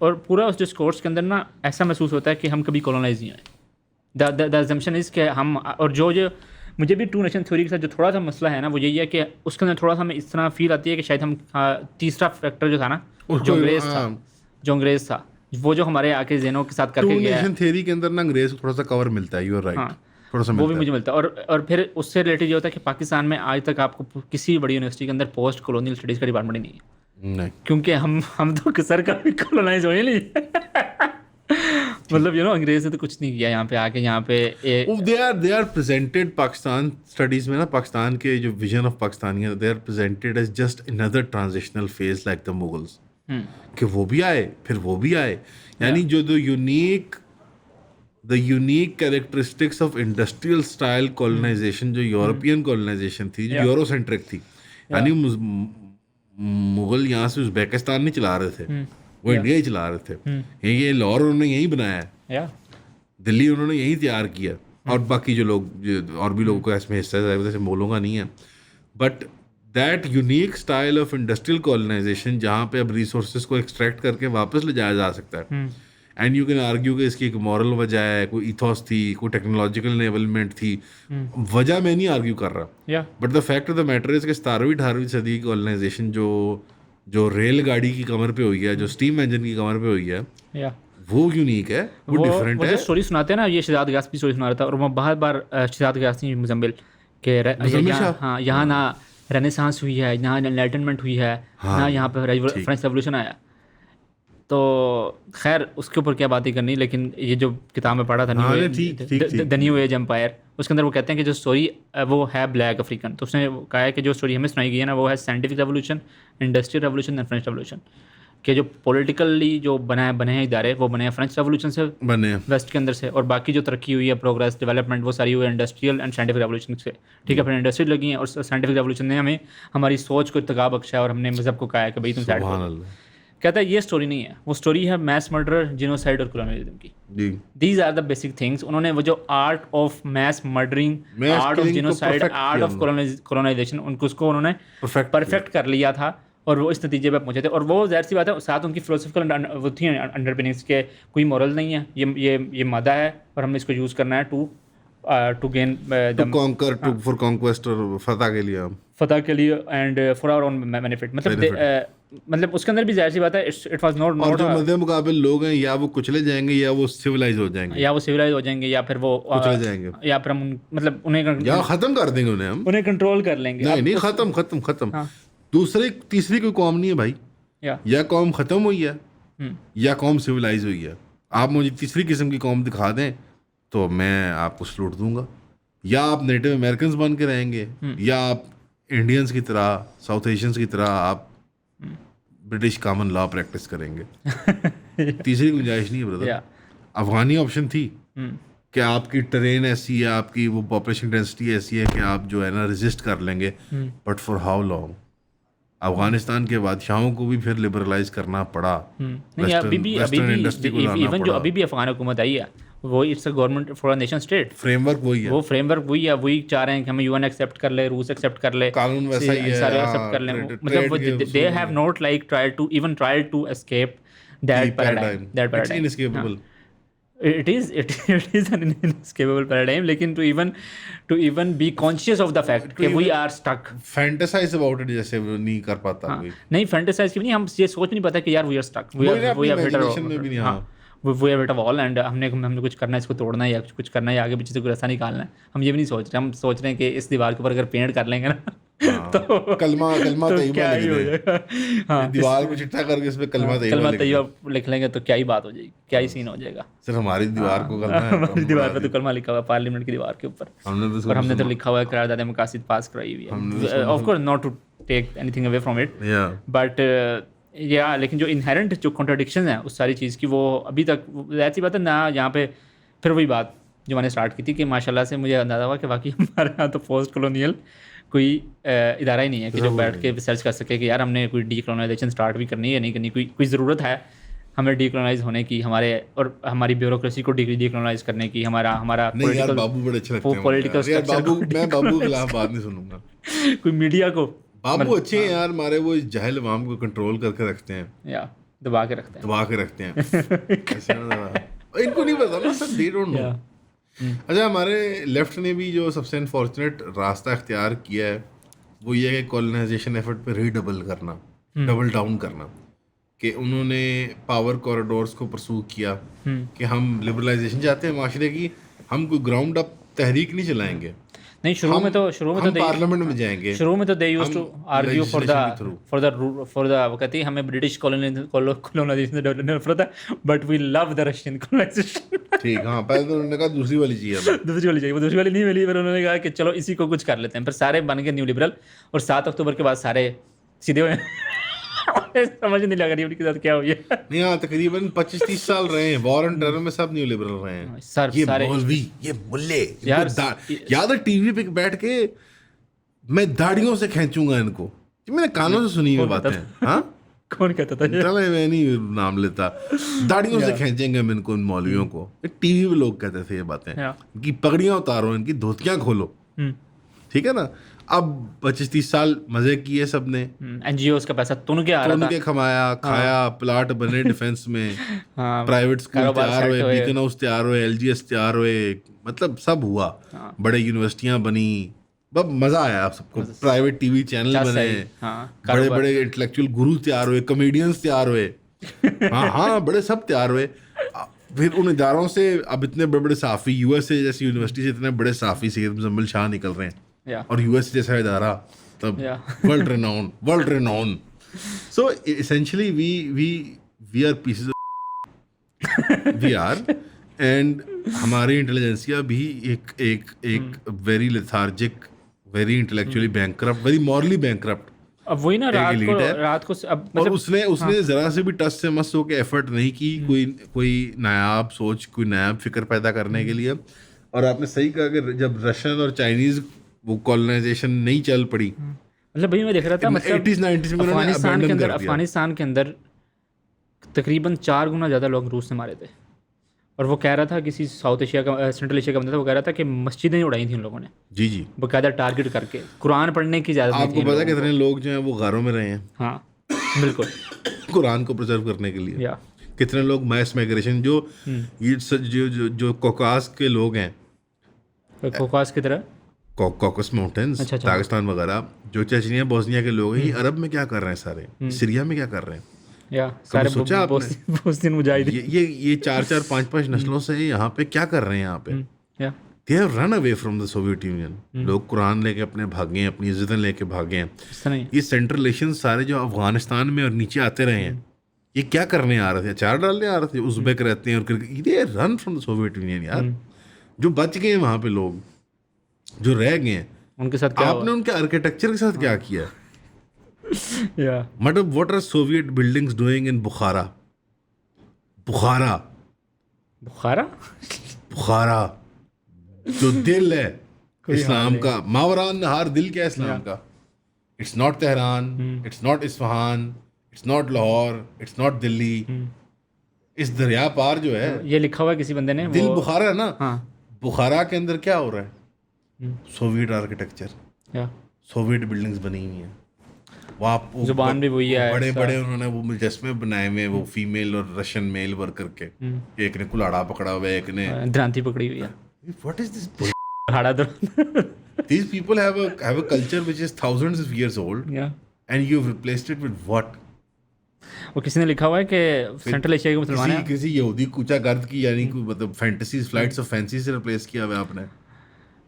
और पूरा उस डिस्कोर्स के अंदर ना ऐसा महसूस होता है कि हम कभी कॉलोनाइज नहीं आए। द अजम्पशन इज कि हम, और जो मुझे भी टू नेशन थ्योरी के साथ जो थोड़ा सा मसला है ना, वो यही है कि उसके अंदर थोड़ा सा हमें इस तरह फील आती है कि शायद हम तीसरा फैक्टर जो था ना, जो अंग्रेज़ था, वो जो हमारे आके ज़हनों के साथ करके गया है। टू नेशन थ्योरी के अंदर ना अंग्रेज़ को थोड़ा सा कवर मिलता है, यू आर राइट, थोड़ा सा वो भी मुझे मिलता है। और फिर उससे रिलेटेड ये होता है कि पाकिस्तान में आज तक आपको किसी बड़ी यूनिवर्सिटी के अंदर पोस्ट कॉलोनियल स्टडीज़ का डिपार्टमेंट ही नहीं है। नहीं, क्योंकि हम तो सर कभी कॉलोनाइज हुए नहीं मतलब अंग्रेज ने तो कुछ नहीं किया यहाँ पे आके, यहाँ पे they are presented Pakistan studies में ना, पाकिस्तान के जो vision of Pakistani they are presented as just another transitional phase like the Mughals, कि वो भी आए फिर वो भी आए, यानी जो the unique characteristics of industrial style colonisation जो यूरोपियन कॉलोनाइजेशन थी, जो यूरोसेंट्रिक थी, यानी मुगल यहाँ से उज़्बेकिस्तान नहीं चला रहे थे, वो इंडिया ही चला रहे थे। ये लाहौर उन्होंने यहीं बनाया है, दिल्ली उन्होंने यहीं तैयार किया, और बाकी जो लोग और भी लोगों को इसमें हिस्सा है, जैसे मुगलों का नहीं है, but that unique style of industrial colonisation जहाँ पे अब रिसोर्सेज को एक्सट्रैक्ट करके वापस ले जाया जा सकता है, एंड यू कैन आर्ग्यू कि इसकी एक मॉरल वजह है, कोई इथोस थी, कोई टेक्नोलॉजिकल इनेबलमेंट थी, वजह मैं नहीं आर्ग्यू कर रहा, but the fact of the matter is कि 17वीं-18वीं सदी की कॉलोनाइजेशन जो रेलगाड़ी की कमर पे हुई है, जो स्टीम इंजन की कमर पे हुई है, वो यूनिक है, वो डिफरेंट है। जो स्टोरी सुनाते हैं ना, ये शहजाद गयास की स्टोरी सुना रहा था, और मैं बार शहजाद गयास नहीं, मुजम्मिल के हाँ, यहाँ ना रेनेसांस हुई है, यहाँ एनलाइटनमेंट हुई है, ना यहाँ पे फ्रेंच रेवोल्यूशन आया। तो खैर उसके ऊपर क्या बात ही करनी, लेकिन ये जो किताब में पढ़ा था द न्यू एज एम्पायर, उसके अंदर वो कहते हैं कि जो स्टोरी वो है ब्लैक अफ्रीकन, तो उसने कहा है कि जो स्टोरी हमें सुनाई गई है ना, वो है scientific revolution, industrial revolution and French revolution, के जो पॉलिटिकली जो बने हैं इदारे, वो बने हैं फ्रेंच रेवोल्यूशन से, बने हैं वेस्ट के अंदर से, और बाकी जो तरक्की हुई है, प्रोग्रेस, डेवलपमेंट, वो सारी हुई है इंडस्ट्रियल एंड साइंटिफिक रेवोल्यूशन से। ठीक है, फिर इंडस्ट्रियल लगी है, और साइंटिफिक रेवोल्यूशन ने हमें हमारी सोच को इत्तेका बख्शा है, और हमने मजहब को कहा है कि भाई तुम साइड करो। कहता है ये स्टोरी नहीं है, वो स्टोरी है मैस मर्डर, जिनोसाइड और कोलोनियलिज्म की। These are the basic things. उन्होंने वो जो art of mass murdering, art of genocide, art of colonisation, उसको उन्होंने परफेक्ट कर लिया था, और वो इस नतीजे पर पहुंचे थे। और वो जाहिर सी बात है, साथ उनकी फिलोसफिकल वो थी अंडरपिनिंग्स के, कोई मॉरल नहीं है, ये मादा है और हमने इसको यूज़ करना है टू गेन फॉर कॉन्क्वेस्ट, और फतह के लिए and for our own benefit. मतलब उसके अंदर भी जाहिर सी बात है, इट वाज नॉट और जो मध्य मुकाबिल लोग हैं, या वो कुचले जाएंगे या वो सिविलाइज हो जाएंगे, या फिर वो कुचले जाएंगे, या फिर हम मतलब या खत्म कर देंगे उन्हें कंट्रोल कर लेंगे। नहीं खत्म। दूसरी तीसरी कोई कौम नहीं है भाई, या कौम खत्म हुई है या कौम सिविलाइज हुई है। आप मुझे तीसरी किस्म की कौम दिखा दें तो मैं आपको सलूट दूंगा। या आप नेटिव अमेरिकन बन के रहेंगे, या आप इंडियंस की तरह, साउथ एशियंस की तरह आप ब्रिटिश कॉमन लॉ प्रैक्टिस करेंगे। तीसरी गुंजाइश नहीं है ब्रदर। अफगानी ऑप्शन थी कि आपकी ट्रेन ऐसी है, आपकी वो पॉपुलेशन डेंसिटी ऐसी है कि आप जो है ना रेजिस्ट कर लेंगे, but for how long? Afghanistan के बादशाहों को भी फिर लिबरलाइज करना पड़ा, वेस्टर्न इंडस्ट्री को लाना पड़ा। अभी भी अफगान हुकूमत आई है, वो it's a government for a nation state, framework वही है, वो फ्रेमवर्क वही है, वही चाह रहे हैं कि हमें यूएन एक्सेप्ट कर ले, रूस एक्सेप्ट कर ले, कानून वैसा ही है, सारे एक्सेप्ट कर ले। मतलब they have not like tried to escape that paradigm, it's inescapable. It is an inescapable paradigm, लेकिन to even be conscious of the fact कि we are stuck, fantasize about it जैसे वो नहीं कर पाता कोई। नहीं fantasize की नहीं, हम ये सोच नहीं पाता कि यार we are stuck, we are better wall, and हमने कुछ करना है, इसको तोड़ना है या कुछ करना है, आगे पीछे से कोई रास्ता निकालना है। हम ये भी नहीं सोच रहे, हम सोच रहे हैं कि इस दीवार के ऊपर अगर पेंट कर लेंगे ना तो कलमा तैयबा लिख दें, दीवार को चिट्ठा करके इसमें कलमा तैयबा लिख लेंगे तो क्या ही बात हो जाएगी, क्या ही सीन हो जाएगा। सिर्फ हमारी दीवार को कलमा है, हमारी दीवार पे तो कलमा लिखा हुआ है पार्लियामेंट की दीवार के ऊपर, और हमने तो लिखा हुआ है करारदाद मकासिद पास कराई हुई है। Of course not to take anything away from it, but लेकिन जो इनहेरेंट जो कॉन्ट्रडिक्शन है उस सारी चीज़ की, वो अभी तक ऐसी बात है ना। यहाँ पे फिर वही बात जो मैंने स्टार्ट की थी कि माशाल्लाह से मुझे अंदाज़ा हुआ कि बाकी हमारे यहाँ तो पोस्ट कॉलोनियल कोई इदारा ही नहीं है कि जो बैठ के रिसर्च कर सके कि यार हमने कोई डीकोलोनाइजेशन स्टार्ट भी करनी है या नहीं करनी, कोई ज़रूरत है हमें डीकोलोनाइज होने की, हमारे और हमारी ब्यूरोक्रेसी को डीकोलोनाइज करने की, हमारा बाबू बड़े अच्छे लगते हैं पॉलिटिकल स्ट्रक्चर। मैं बाबू के खिलाफ बात नहीं सुनूंगा। कोई मीडिया को बाबू अच्छे हैं यार, हमारे वो जाहिल अवाम को कंट्रोल करके रखते हैं, या दबा के रखते हैं। इनको नहीं पता ना सर, दे डोंट नो। अच्छा, हमारे लेफ्ट ने भी जो सबसे अनफॉर्चुनेट रास्ता इख्तियार किया है वो ये है कि कॉलोनाइजेशन एफर्ट पे रीडबल करना, डबल डाउन करना, कि उन्होंने पावर कॉरिडोर्स को परसू किया कि हम लिबरलाइजेशन चाहते हैं माशरे की, हम कोई ग्राउंड अप तहरीक नहीं चलाएंगे। नहीं, शुरू में तो पार्लियामेंट में जाएंगे, शुरू में तो they used to argue for the वो कहती है हमें ब्रिटिश कॉलोनाइजेशन नफरत है, but we love the Russian colonisation. ठीक, हाँ, पहले तो उन्होंने कहा दूसरी वाली चाहिए, दूसरी वाली चाहिए, वो दूसरी वाली नहीं मिली, फिर उन्होंने कहा कि चलो इसी को कुछ कर लेते हैं, फिर सारे बन गए न्यू लिबरल, और 7 अक्टूबर के बाद सारे सीधे हुए। समझ नहीं लग रही उनके साथ क्या हुई है। नहीं, हाँ, तकरीबन 25-30 साल रहे हैं वॉर एंड टेरर में, सब न्यू लिबरल रहे हैं। सर ये सारे मौलवी, ये मुल्ले यार, याद है टीवी पे बैठ के मैं दाढ़ियों से खींचूंगा इनको, मैंने कानों से सुनी हुई बातें। हाँ, कौन कहता था? चले, मैं नहीं नाम लेता, दाढ़ियों से खींचेंगे हम इनको, इन मौलवियों को। टीवी पे लोग कहते थे ये बातें कि पगड़ियां उतारो, इनकी धोतियां खोलो, ठीक है ना। अब 25-30 साल मजे किए सबने, एनजीओस का पैसा तुन के खमाया, खाया, प्लाट बने डिफेंस में, प्राइवेट स्कूल तैयार हुए, बीकन हाउस तैयार हुए, एलजीएस तैयार हुए, मतलब सब हुआ, बड़े यूनिवर्सिटियां बनी, बहुत मजा आया आप सबको, प्राइवेट टीवी चैनल बने, बड़े बड़े इंटेलेक्चुअल गुरु तैयार हुए, कॉमेडियंस तैयार हुए, हाँ, बड़े सब तैयार हुए। फिर उन इदारों से अब इतने बड़े बड़े साफ़ी, यूएसए जैसी यूनिवर्सिटी से इतने बड़े साफ़ी सैयद मुजम्मिल शाह निकल रहे हैं, और यूएस जैसा इदारा तब world renowned. So essentially we are pieces we are, and हमारी इंटेलिजेंसिया भी एक very lethargic, very intellectually bankrupt, very morally bankrupt. अब वही ना, रात को अब मतलब उसने जरा से भी टच से मस होकर एफर्ट नहीं की कोई नायाब सोच, कोई नायाब फिक्र पैदा करने के लिए। और आपने सही कहा कि जब रशियन और चाइनीज वो कॉलोनाइजेशन नहीं चल पड़ी, मतलब भाई मैं देख रहा था, मतलब 80s-90s में अफगानिस्तान के अंदर तकरीबन 4 गुना ज़्यादा लोग रूस से मारे थे। और वो कह रहा था, किसी साउथ एशिया का, सेंट्रल एशिया का बंदा था, वो कह रहा था कि मस्जिदें उड़ाई थी उन लोगों ने, जी बाकायदा टारगेट करके, कुरान पढ़ने की इजाज़त नहीं थी। आपको पता है कितने लोग जो हैं वो घरों में रहे हैं? हाँ, बिल्कुल, कुरान को प्रिजर्व करने के लिए। कितने लोग मैस माइग्रेशन, जो कोकास के लोग हैं, कोकास की तरह, कॉकस माउंटेन्स, दागिस्तान वगैरह, जो चेचनिया बोस्निया के लोग हैं, ये अरब में क्या कर रहे हैं सारे, सीरिया में क्या कर रहे हैं, सारे सोचा आपने? ये 4-4, 5-5 नस्लों से यहाँ पे क्या कर रहे हैं? यहाँ पे they have run away from the Soviet union. लोग कुरान लेके अपने भागे हैं, अपनी इज्जतें लेके भागे हैं। ये सेंट्रल एशियन सारे जो अफगानिस्तान में और नीचे आते रहे हैं, ये क्या करने आ रहे थे? अचार डालने आ रहे थे। उज़्बेक रहते हैं और ये run from the Soviet union यार। जो बच गए वहाँ पे लोग, जो रह गए हैं, उनके साथ क्या आपने उनके आर्किटेक्चर के साथ क्या किया? मतलब what are Soviet buildings doing in Bukhara? जो दिल है इस्लाम का, मावरान नहार दिल क्या है इस्लाम का? It's not Tehran, it's not Isfahan, it's not Lahore, it's not Delhi. इस दरिया पार जो है, ये लिखा हुआ है किसी बंदे ने, दिल बुखारा है ना। बुखारा के अंदर क्या हो रहा है? सोवियत आर्किटेक्चर, सोवियत बिल्डिंग्स बनी हुई हैं। वहाँ जुबान भी वही है, बड़े बड़े उन्होंने वो मुजस्मे बनाए हुए, वो फीमेल और रशियन मेल वर्कर के। एक ने कुल्हाड़ा पकड़ा हुआ है, एक ने ध्रांति पकड़ी हुई है। What is this? These people have a culture which is thousands of years old, and you've replaced it with what? वो किसी ने लिखा हुआ है कि सेंट्रल एशिया के मुसलमान हैं, किसी यहूदी कूचा गर्द की, यानी कि मतलब फैंटेसीज, फ्लाइट्स ऑफ फैंसी से रिप्लेस किया हुआ आपने।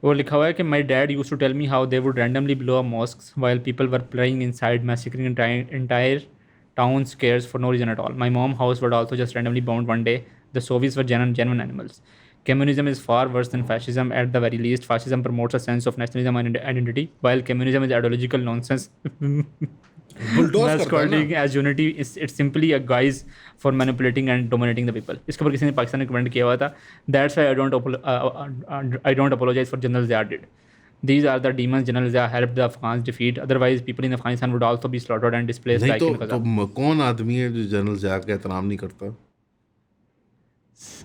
वो लिखा हुआ है कि my dad used to tell me how they would randomly blow up mosques while people were playing inside, massacring entire town scares for no reason at all. My mom house was also just randomly bombed one day. The Soviets were genuine animals. Communism is far worse than fascism. At the very least, fascism promotes a sense of nationalism and identity, while communism is ideological nonsense. Masquerading as unity, it's simply a guise for manipulating and dominating the people. इसके ऊपर किसी ने पाकिस्तान ने comment किया हुआ था, That's why I don't apologize for General Zia did. These are the demons General Zia helped the Afghans defeat. Otherwise, people in Afghanistan would also be slaughtered and displaced. नहीं तो कौन आदमी है जो जनरल ज़िया का एहतराम नहीं करता?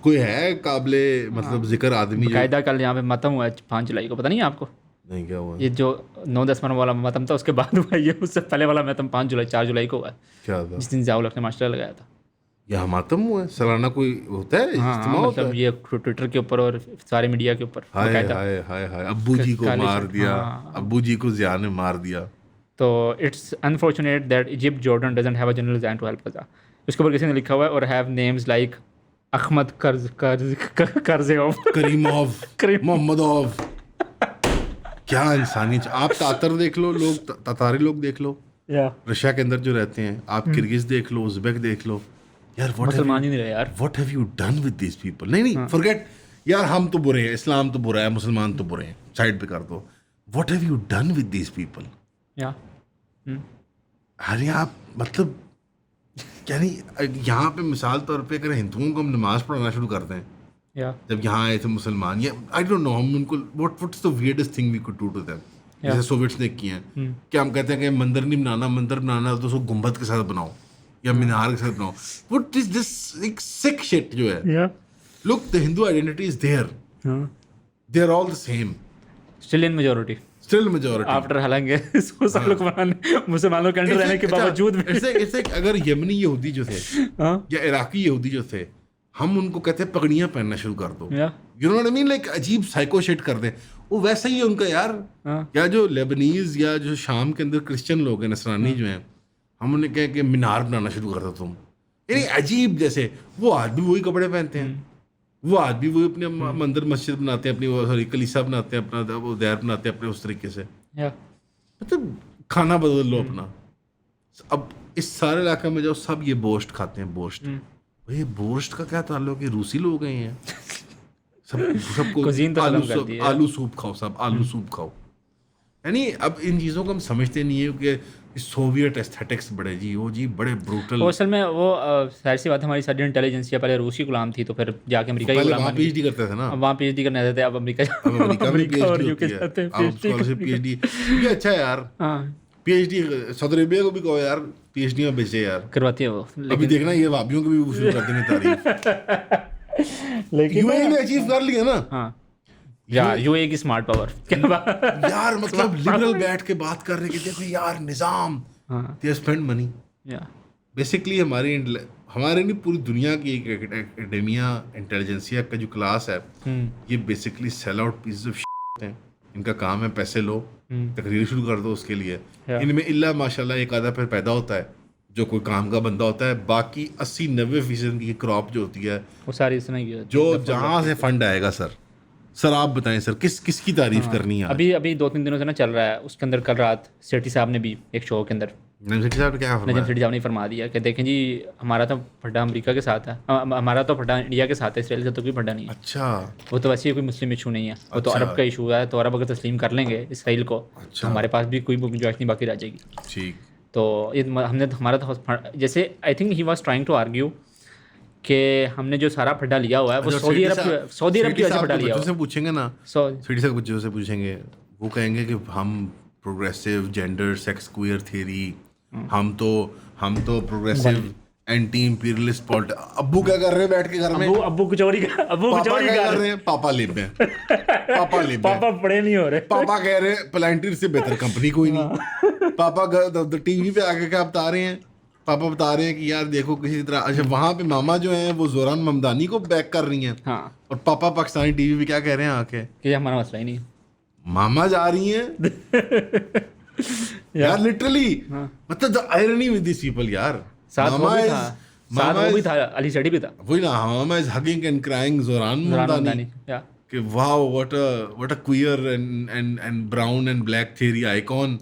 कोई है काबिले मतलब जिक्र आदमी? कायदा कल यहाँ पे मातम हुआ है 5 जुलाई को, पता नहीं आपको? नहीं, क्या हुआ? ये जो 9-10 वाला मातम था, उसके बाद हुआ ये, उससे पहले वाला मातम 4 जुलाई को हुआ है। क्या था? जिस दिन ज़ियाउल हक ने मास्टर लगाया था। यह मातम हुआ है? सालाना कोई होता है? हाँ, मतलब ये ट्विटर के ऊपर और सारे मीडिया के ऊपर। हाय अब्बू जी को मार दिया, अब्बू जी को ज़िया ने मार दिया। तो it's unfortunate that Egypt Jordan doesn't have a general Zia to help Gaza. उसके ऊपर किसी ने लिखा हुआ है, और have names like Ahmad Karzev, Karimov, Mohammedov. क्या इंसानियत। आप तातर देख लो, लोग तातारी लोग देख लो रशिया के अंदर जो रहते हैं, आप किर्गिज देख लो, उज़्बेक देख लो यार, मुसलमान ही नहीं रहे यार। What have you done with these people. नहीं फॉरगेट यार, हम तो बुरे हैं, इस्लाम तो बुरा है, मुसलमान तो बुरे हैं, साइड पे कर दो। What have you done with these people अरे आप मतलब क्या नहीं, यहाँ पे मिसाल तौर पे अगर हिंदुओं को हम नमाज पढ़ाना शुरू करते हैं, जब यहाँ आए थे मुसलमान, या आई डोंट नो, हम उनको what's the weirdest thing we could do to them, जैसे सोवियट्स ने किए हैं कि हम कहते हैं कि मंदिर नहीं बनाना, मंदिर बनाना तो उसको गुंबद के साथ बनाओ या मीनार के साथ बनाओ। व्हाट इज दिस एक सिक शिट जो है। Look, the Hindu identity is there, they are all the same, still in majority after, हालांकि इसको सालों को मुसलमानों के अंडर रहने के बावजूद ऐसे अगर यमनी यहूदी जो थे या इराकी यहूदी जो थे, हम उनको कहते हैं पगड़ियां पहनना शुरू कर दो, you know what I mean, like अजीब साइको शिट कर दे, वो वैसा ही है उनका यार। या जो लेबनीज या जो शाम के अंदर क्रिश्चियन लोग हैं, नसरानी जो हैं, हम उन्हें कहें कि मीनार बनाना शुरू कर दो तुम, यानी अजीब, जैसे वो आज भी वही कपड़े पहनते हैं, वो आज भी वही अपने मंदिर मस्जिद बनाते हैं, अपनी सॉरी कलीसा बनाते हैं, अपना वो दैर बनाते हैं अपने उस तरीके से, मतलब खाना बदल लो अपना। अब इस सारे इलाके में जो सब ये बोर्स्ट खाते हैं, बोर्स्ट, ये बोर्स्ट का क्या ताल्लुक है, रूसी लोग हैं ये सबको आलू सूप खाओ, सब आलू सूप खाओ, यानी अब इन चीज़ों को हम समझते नहीं है कि सोवियत एस्थेटिक्स बड़े जी, वो जी बड़े ब्रूटल। असल में वो सारी सी बात, हमारी सारी इंटेलिजेंसिया पहले रूसी गुलाम थी, तो फिर जाके अमेरिका की गुलाम, पीएचडी करते थे ना, वहाँ पीएचडी करने आते थे, अब अमेरिका और यूके जाते हैं पीएचडी। ये अच्छा है यार, पीएचडी सऊदी अरेबिया को भी कहो यार, पीएचडी में भेजे यार, करवाती है वो। अभी देखना ये वाबियों को भी शुरू कर देंगे तारीफ। लेकिन यूएई ने अचीव कर लिया ना। हाँ यार, यूएई की स्मार्ट पावर यार, मतलब लिबरल बैठ के बात कर रहे कि देखो यार निजाम, दे स्पेंड मनी, बेसिकली हमारी नहीं पूरी दुनिया की एक एकेडेमिया इंटेलिजेंसिया का जो क्लास है, ये basically sell out pieces of shit हैं। इनका काम है पैसे लो, तकरीर शुरू कर दो उसके लिए। इनमें इल्ला माशाल्लाह एक आधा फिर पैदा होता है जो कोई काम का बंदा होता है, बाकी 80-90% की क्रॉप जो होती है वो सारी इसने जो जहाँ से फंड आएगा। सर आप बताएं सर, किसकी तारीफ करनी है? अभी 2-3 दिनों से ना चल रहा है, उसके अंदर कल रात सेठी साहब ने भी एक शो के अंदर, नजम सेठी साहब ने फरमा दिया कि देखें जी, हमारा तो फड्डा अमेरिका के साथ है, हमारा तो फड्डा इंडिया के साथ है, इसराइल का तो कोई फड्डा नहीं है। अच्छा, वो तो वैसे ही कोई मुस्लिम इशू नहीं है, वो तो अरब का इशू है, तो अरब अगर तस्लीम कर लेंगे इसराइल को, तो हमारे पास भी कोई गुंजाइश नहीं बाकी रह जाएगी। ठीक, तो ये हमने हमारा तो जैसे I think he was trying to argue कि हमने जो सारा फड्डा लिया हुआ है वो सऊदी अरब की वजह से फड्डा लिया हुआ है। पूछेंगे ना, सेठी साहब बच्चों से पूछेंगे, वो कहेंगे कि हम progressive gender sex queer theory, हम तो प्रोग्रेसिव एंटी इंपीरियलिस्ट पॉलिटिक्स। अब्बू क्या कर रहे हैं बैठ के घर में? अब्बू कचौड़ी कर रहे हैं। पापा लिब में पापा बड़े नहीं हो रहे। पापा कह रहे हैं प्लांटियर से बेहतर कंपनी कोई नहीं। पापा टीवी पे आके क्या बता रहे हैं? पापा बता रहे हैं कि यार देखो किसी तरह। अच्छा, वहाँ पे मामा जो हैं वो जोरान ममदानी को बैक कर रही हैं। हाँ। और पापा पाकिस्तानी टीवी पे क्या कह रहे हैं आके कि हमारा मसला ही नहीं, मामा जा रही हैं यार लिटरली। मतलब the irony with this people यार। साथ वो भी था अली सेठी भी था, वही ना, मामा इज हगिंग एंड क्राइंग जोरान ममदानी कि wow what a queer and brown and black theory icon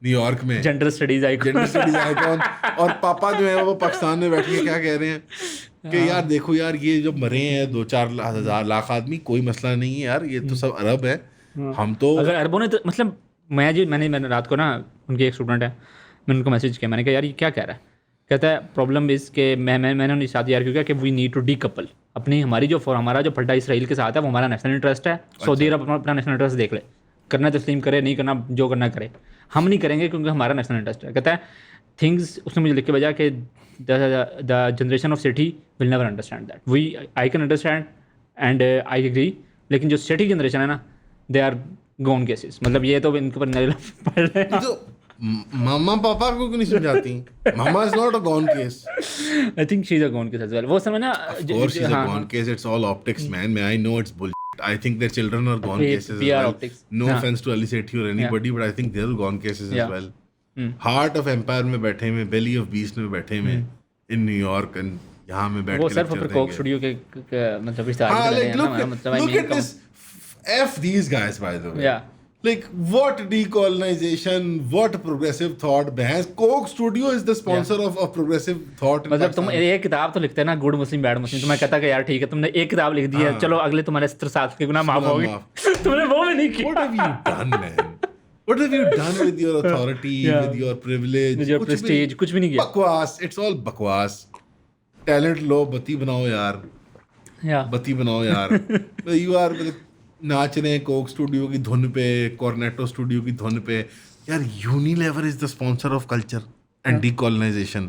New York में, जेंडर स्टडीज आइकॉन। और पापा जो है वो पाकिस्तान में बैठ के क्या कह रहे हैं कि यार देखो यार ये जो मरे हैं 2-4 लाख आदमी, कोई मसला नहीं है यार, ये तो सब अरब है। हम तो अगर अरबों ने तो मतलब मैंने रात को ना, उनके एक स्टूडेंट है, मैंने उनको मैसेज किया, मैंने कहा यार ये क्या कह रहा है? कहता है प्रॉब्लम इज़ के मैंने उन्हें साथ यार क्यों कि वी नीड टू डीकपल अपनी हमारा जो फड्डा इसराइल के साथ है वो हमारा नेशनल इंटरेस्ट है। सऊदी अरब अपना नेशनल इंटरेस्ट देख ले, करना तस्लीम करे, नहीं करना जो करना करे, हम नहीं करेंगे क्योंकि हमारा नेशनल इंटरेस्ट है। कहता है थिंग्स, उसने मुझे लिख के भेजा कि the generation of Sethi will never understand that, I can understand and I agree, लेकिन जो सेठी जनरेशन है ना, दे आर गॉन केसेस। मतलब ये तो इनके ऊपर पढ़ रहे हैं। मामा पापा को क्यों नहीं समझाती? Mama is not a gone case, I think she is a gone case as well. वो समय ना, of course she is a gone case, it's all optics man, I know it's bull. I think their children are gone cases as well. Optics. No offense to Ali Sethi or anybody, but I think they're gone cases as well. Heart of Empire में बैठे में, Belly of Beast में बैठे में, in New York and यहाँ में बैठ के वो सिर्फ पर कोक स्टूडियो के मतलब रिश्तेदार हैं ना, मतलब look at this, F these guys by the way. Yeah. Like what decolonization, what progressive thought, बहस Coke studio is the sponsor of progressive thought in मतलब तुम Pakistan. एक किताब तो लिखते हैं ना, गुड मुस्लिम बैड मुस्लिम, तो मैं कहता कि यार ठीक है तुमने एक किताब लिख दी है, चलो अगले तुम्हारे 70 के गुनाह माफ होगी, तुमने वो भी नहीं किया. What have you done, man? What have you done with your authority, with your privilege, with your prestige? कुछ भी नहीं किया. बकवास, it's all बकवास. Talent लो, बत्ती बनाओ यार, बत्ती बनाओ यार. You are नाच रहे हैं कोक स्टूडियो की धुन पे, कॉर्नेटो स्टूडियो की धुन पे. यार Unilever is the sponsor of culture and decolonisation.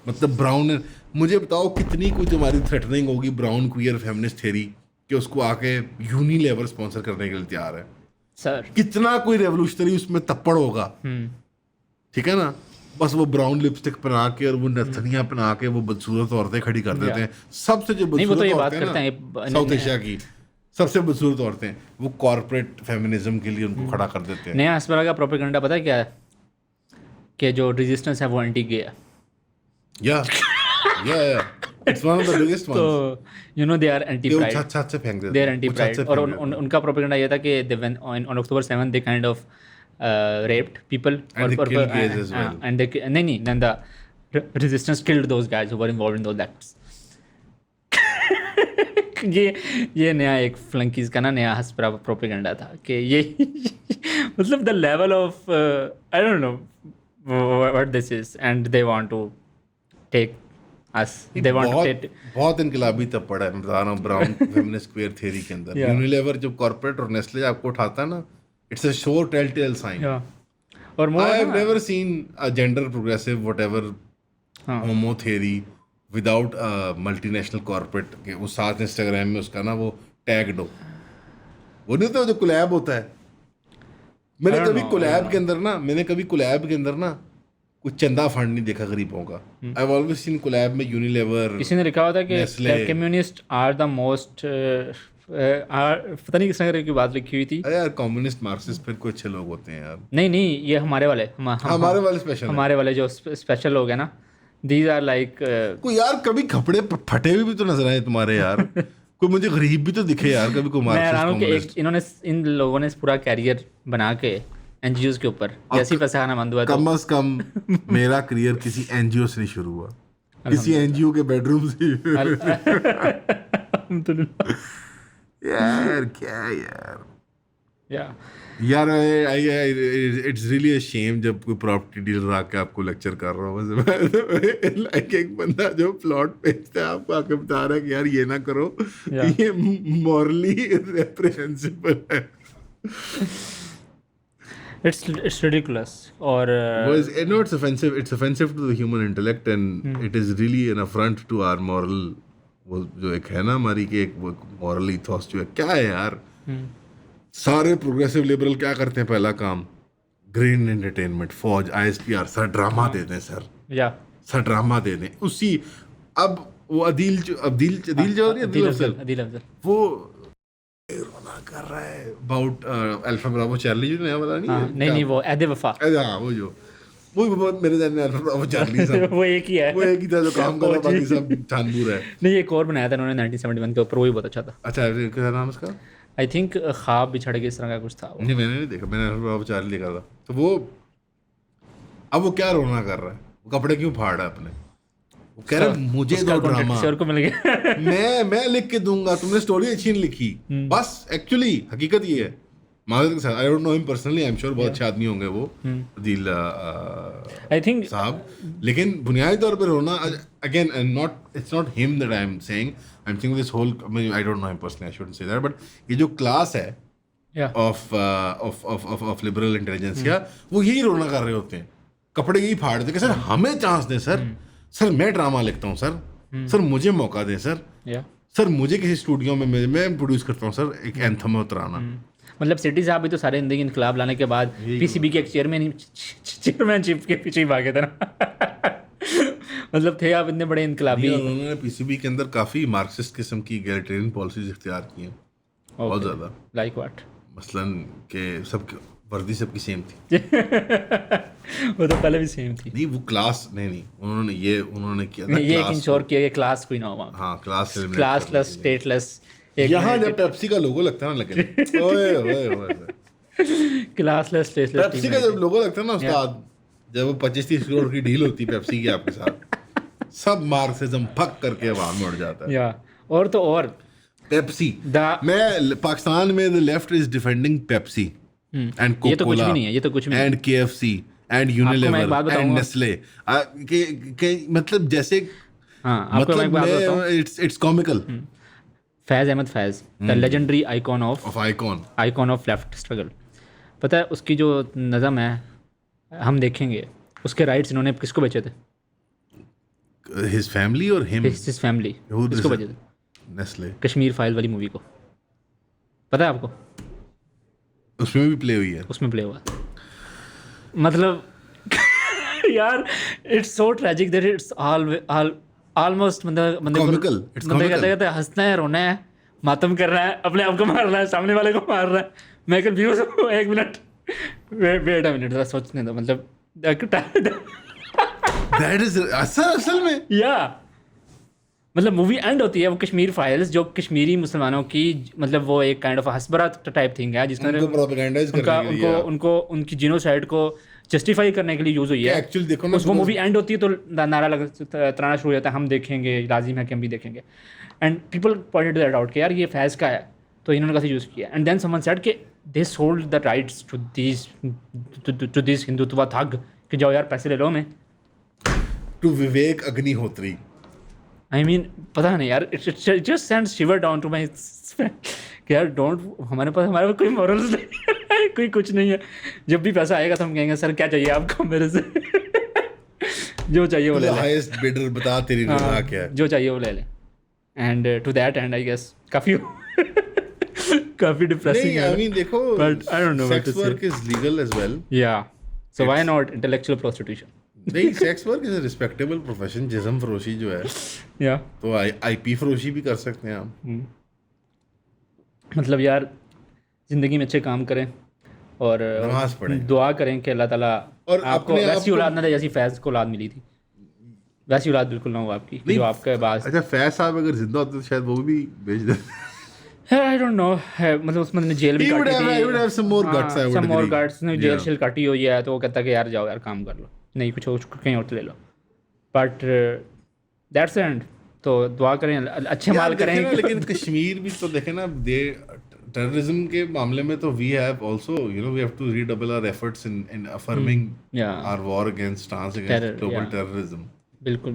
मतलब ब्राउन, मुझे बताओ कितनी कुछ हमारी थ्रेटनिंग होगी ब्राउन क्वियर फेमिनिस्ट थ्योरी कि उसको आके यूनिलेवर स्पॉन्सर करने के लिए तैयार है सर. कितना कोई रेवोल्यूशनरी उसमें तप्पड़ होगा. ठीक है ना. बस वो ब्राउन लिपस्टिक पहना के और वो नथनियां पहना के वो बदसूरत औरतें खड़ी कर देते हैं. सबसे जो बदसूरत औरतें हैं साउथ एशिया की, सबसे बदसूरत औरतें, वो कॉर्पोरेट फेमिनिज्म के लिए उनको खड़ा कर देते हैं. नया हस्बरा का प्रोपेगेंडा पता है क्या है? कि जो रेजिस्टेंस है वो एंटी गे है. Yeah it's one of the biggest ones. तो you know they are anti pride. छत से फेंक देते हैं. They are anti pride. और उनका प्रोपेगेंडा ये था कि they when on October 7 they kind of raped people and they killed gays as well. And they नहीं then the resistance killed those guys who were involved in those acts. ये नया एक फ्लंकीज का ना नया हस्परा प्रोपेगेंडा था कि ये मतलब the level of I don't know what this is and they want to take us. They want to take बहुत इनकलाबी तब पड़ा है ब्राउन फेमिनिस्ट क्वेयर थ्योरी के अंदर. यूनिलेवर जब कॉर्पोरेट और नेस्ले आपको उठाता है ना, it's a sure telltale sign. और I have never seen a gender progressive whatever homo theory without multinational corporate के वो साथ इंस्टाग्राम में उसका ना वो टैग दो. वो नहीं तो जो कोलैब होता है. मैंने कभी कोलैब के अंदर ना कुछ चंदा फंड नहीं देखा गरीबों का. I have always seen collab में यूनिलेवर. किसी ने लिखा हुआ था कि कम्युनिस्ट आर द मोस्ट पता नहीं किस तरह की बात लिखी हुई थी. अरे यार कम्युनिस्ट मार्क्सिस्ट फिर कोई अच्छे लोग होते हैं यार. नहीं ये हमारे वाले स्पेशल, हमारे वाले जो स्पेशल लोग हैं ना, these are like कोई यार कभी कपड़े फटे हुए भी तो नजर आए तुम्हारे यार. कोई मुझे गरीब भी तो दिखे यार कभी. कोई मार्क्सिस्ट इन्होंने इन लोगों ने पूरा कैरियर बना के एनजीओ के ऊपर जैसी पैसा खाना बंद हुआ. कम से कम मेरा करियर किसी एनजीओ से नहीं शुरू हुआ, किसी एनजीओ के बेडरूम से. यार क्या यार इट्स रियली अ शेम जब कोई प्रॉपर्टी डीलर आके आपको लेक्चर कर रहा हो. लाइक एक बंदा जो प्लॉट बेचता है आपको आके बता रहा है कि यार ये ना करो, ये मॉरली रेप्रेहेंसिबल है. It's ridiculous. और no, it's offensive to the human intellect and it is really an affront to our moral. वो जो एक है ना हमारी कि एक वो मॉरल ईथॉस जो है क्या है यार. सारे प्रोग्रेसिव लिबरल क्या करते हैं? पहला काम ग्रीन एंटरटेनमेंट, फौज, ISPR, सर ड्रामा दे दें सर. सर ड्रामा दे दें. उसी अब वो अदील अफजल वो रोना कर रहा है अबाउट अल्फा ब्रावो चार्ली जो नया वाला नहीं वो एदे वफा. हाँ वो मेरे ध्यान में अल्फा ब्रावो चार्ली साहब वो एक ही था जो काम कर रहा, बाकी सब छानबूर है. नहीं एक और बनाया था उन्होंने 1971 के ऊपर, वो भी बहुत अच्छा था. अच्छा क्या नाम उसका? आई थिंक ख्वाब बिछड़ के इस तरह का कुछ था. नहीं मैंने नहीं देखा, मैंने अल्फा ब्रावो चार्ली देखा था. तो वो अब वो क्या रोना कर रहा है? वो कपड़े क्यों फाड़ रहा है अपने? वो कह रहा है मुझे दो ड्रामा, को मिल गया. मैं लिख के दूंगा, तुमने स्टोरी अच्छी नहीं लिखी. बस एक्चुअली हकीकत ये है. माधव के साथ आई don't know him personally, I am sure बहुत अच्छे आदमी होंगे वो दिल आई थिंक साहब. लेकिन बुनियादी तौर पर रोना again not it's not him that I am saying this whole, I don't know him personally, I shouldn't say that. But ये जो क्लास है ऑफ लिबरल इंटेलिजेंसिया, वो यही रोना कर रहे होते हैं, कपड़े यही फाड़ देते सर हमें चांस दें सर मैं ड्रामा लिखता हूँ सर मुझे मौका दें सर मुझे किसी स्टूडियो में मैं प्रोड्यूस करता हूँ सर एक एंथम में उतराना. मतलब सिटी साहब भी तो सारे जिंदगी इनकलाब लाने के बाद पीसीबी के एक चेयरमैनशिप के पीछे ही भागे थे ना. मतलब थे आप इतने बड़े इनकलाबी. उन्होंने पीसीबी के अंदर काफ़ी मार्क्सिस्ट किस्म की एगलिटेरियन पॉलिसीज इख्तियार की हैं बहुत ज़्यादा. Like what? मसलन के सब वर्दी सबकी सेम थी. वो तो पहले भी सेम थी. नहीं वो क्लास नहीं उन्होंने किया था, ये इंश्योर किया कि क्लास कोई ना हो. हाँ क्लासलेस स्टेटलेस. यहाँ जब पेप्सी का लोगो लगता है ना लगे ओए क्लासलेस पेप्सी का जब लोगो लगता है ना उस्ताद, जब वो 25-30 करोड़ की डील होती है पेप्सी की आपके साथ, सब मार्क्सिज्म फक करके हवा में उड़ जाता है। या और तो और पेप्सी, मैं पाकिस्तान में the left is defending Pepsi and Coca Cola, ये तो कुछ भी नहीं है, ये तो कुछ भी नहीं and KFC and Unilever and Nestle के मतलब जैसे मतलब it's comical. Faiz Ahmad Faiz, the legendary icon of left struggle, पता है उसकी जो नज़म है हम देखेंगे, उसके राइट्स इन्होंने किसको बेचे थे? His family or him? His family। किसको बेचे थे? नेस्ले। कश्मीर फाइल वाली मूवी को, पता है आपको? उसमें भी प्ले हुई है। उसमें प्ले हुआ, मतलब यार it's so tragic that it's almost बंदे कहते हंसना है, रोना है, मातम कर रहा है, अपने आप को मार रहा है, सामने वाले को मार रहा है। मैं कंफ्यूज हूँ, एक मिनट वेट अ मिनट, जरा सोचने दो। मतलब दैट इज असल में या मतलब मूवी एंड होती है वो कश्मीर फाइल्स, जो कश्मीरी मुसलमानों की मतलब वो एक काइंड ऑफ हसबरा टाइप थिंग है जिसमें उनको उनकी जीनोसाइड को जस्टिफाई करने के लिए यूज हुई है। एक्चुअली देखो ना, वो मूवी एंड होती है तो नारा तराना शुरू हो जाता है, हम देखेंगे, लाजिम है कि हम भी देखेंगे। And people pointed that out कि यार ये फैज़ का है, तो इन्होंने कैसे यूज़ किया। एंड देन समवन सेड कि they sold the rights to this Hindutva thug, कि जाओ यार पैसे ले लो हमें। To Vivek Agnihotri, I mean, पता नहीं यार, it just sends shiver down to my कि यार हमारे पास कोई morals नहीं है, कोई कुछ नहीं है। जब भी पैसा आएगा तो हम कहेंगे सर क्या चाहिए आपको मेरे से जो चाहिए वो ले ले। हाईएस्ट बिडर बता तेरी रजा क्या है, जो चाहिए वो ले ले। And to that and I guess काफी डिप्रेसिंग है। I mean देखो, but I don't know what to say. Sex work is legal as well. Yeah, so why not intellectual prostitution? नहीं, sex work is a respectable profession. जिस्म फरोशी जो है या तो IP फरोशी भी कर सकते हैं हम। मतलब यार जिंदगी में अच्छे काम करें और नमाज पढ़ें, दुआ करें कि अल्लाह ताला और आपको वैसी औलाद ना दे जैसी फैज़ को औलाद मिली थी। वैसी औलाद बिल्कुल ना हो आपकी जो आपके पास। अच्छा, फैज़ साहब अगर जिंदा होते तो शायद वो भी भेज देते। आई डोंट नो, मतलब उसमें ने जेल भी काटी थी, some more guts, ने जेल शेल काटी हुई है, तो वो कहता कि यार जाओ यार काम कर लो, नहीं कुछ कहीं और ले लो। बट दैट्स एंड, तो दुआ करें, अच्छे माल करें। लेकिन कश्मीर भी तो देखें ना, दे टेररिज्म के मामले में तो we have also we have to redouble our efforts in affirming our war against stance against global terrorism. बिल्कुल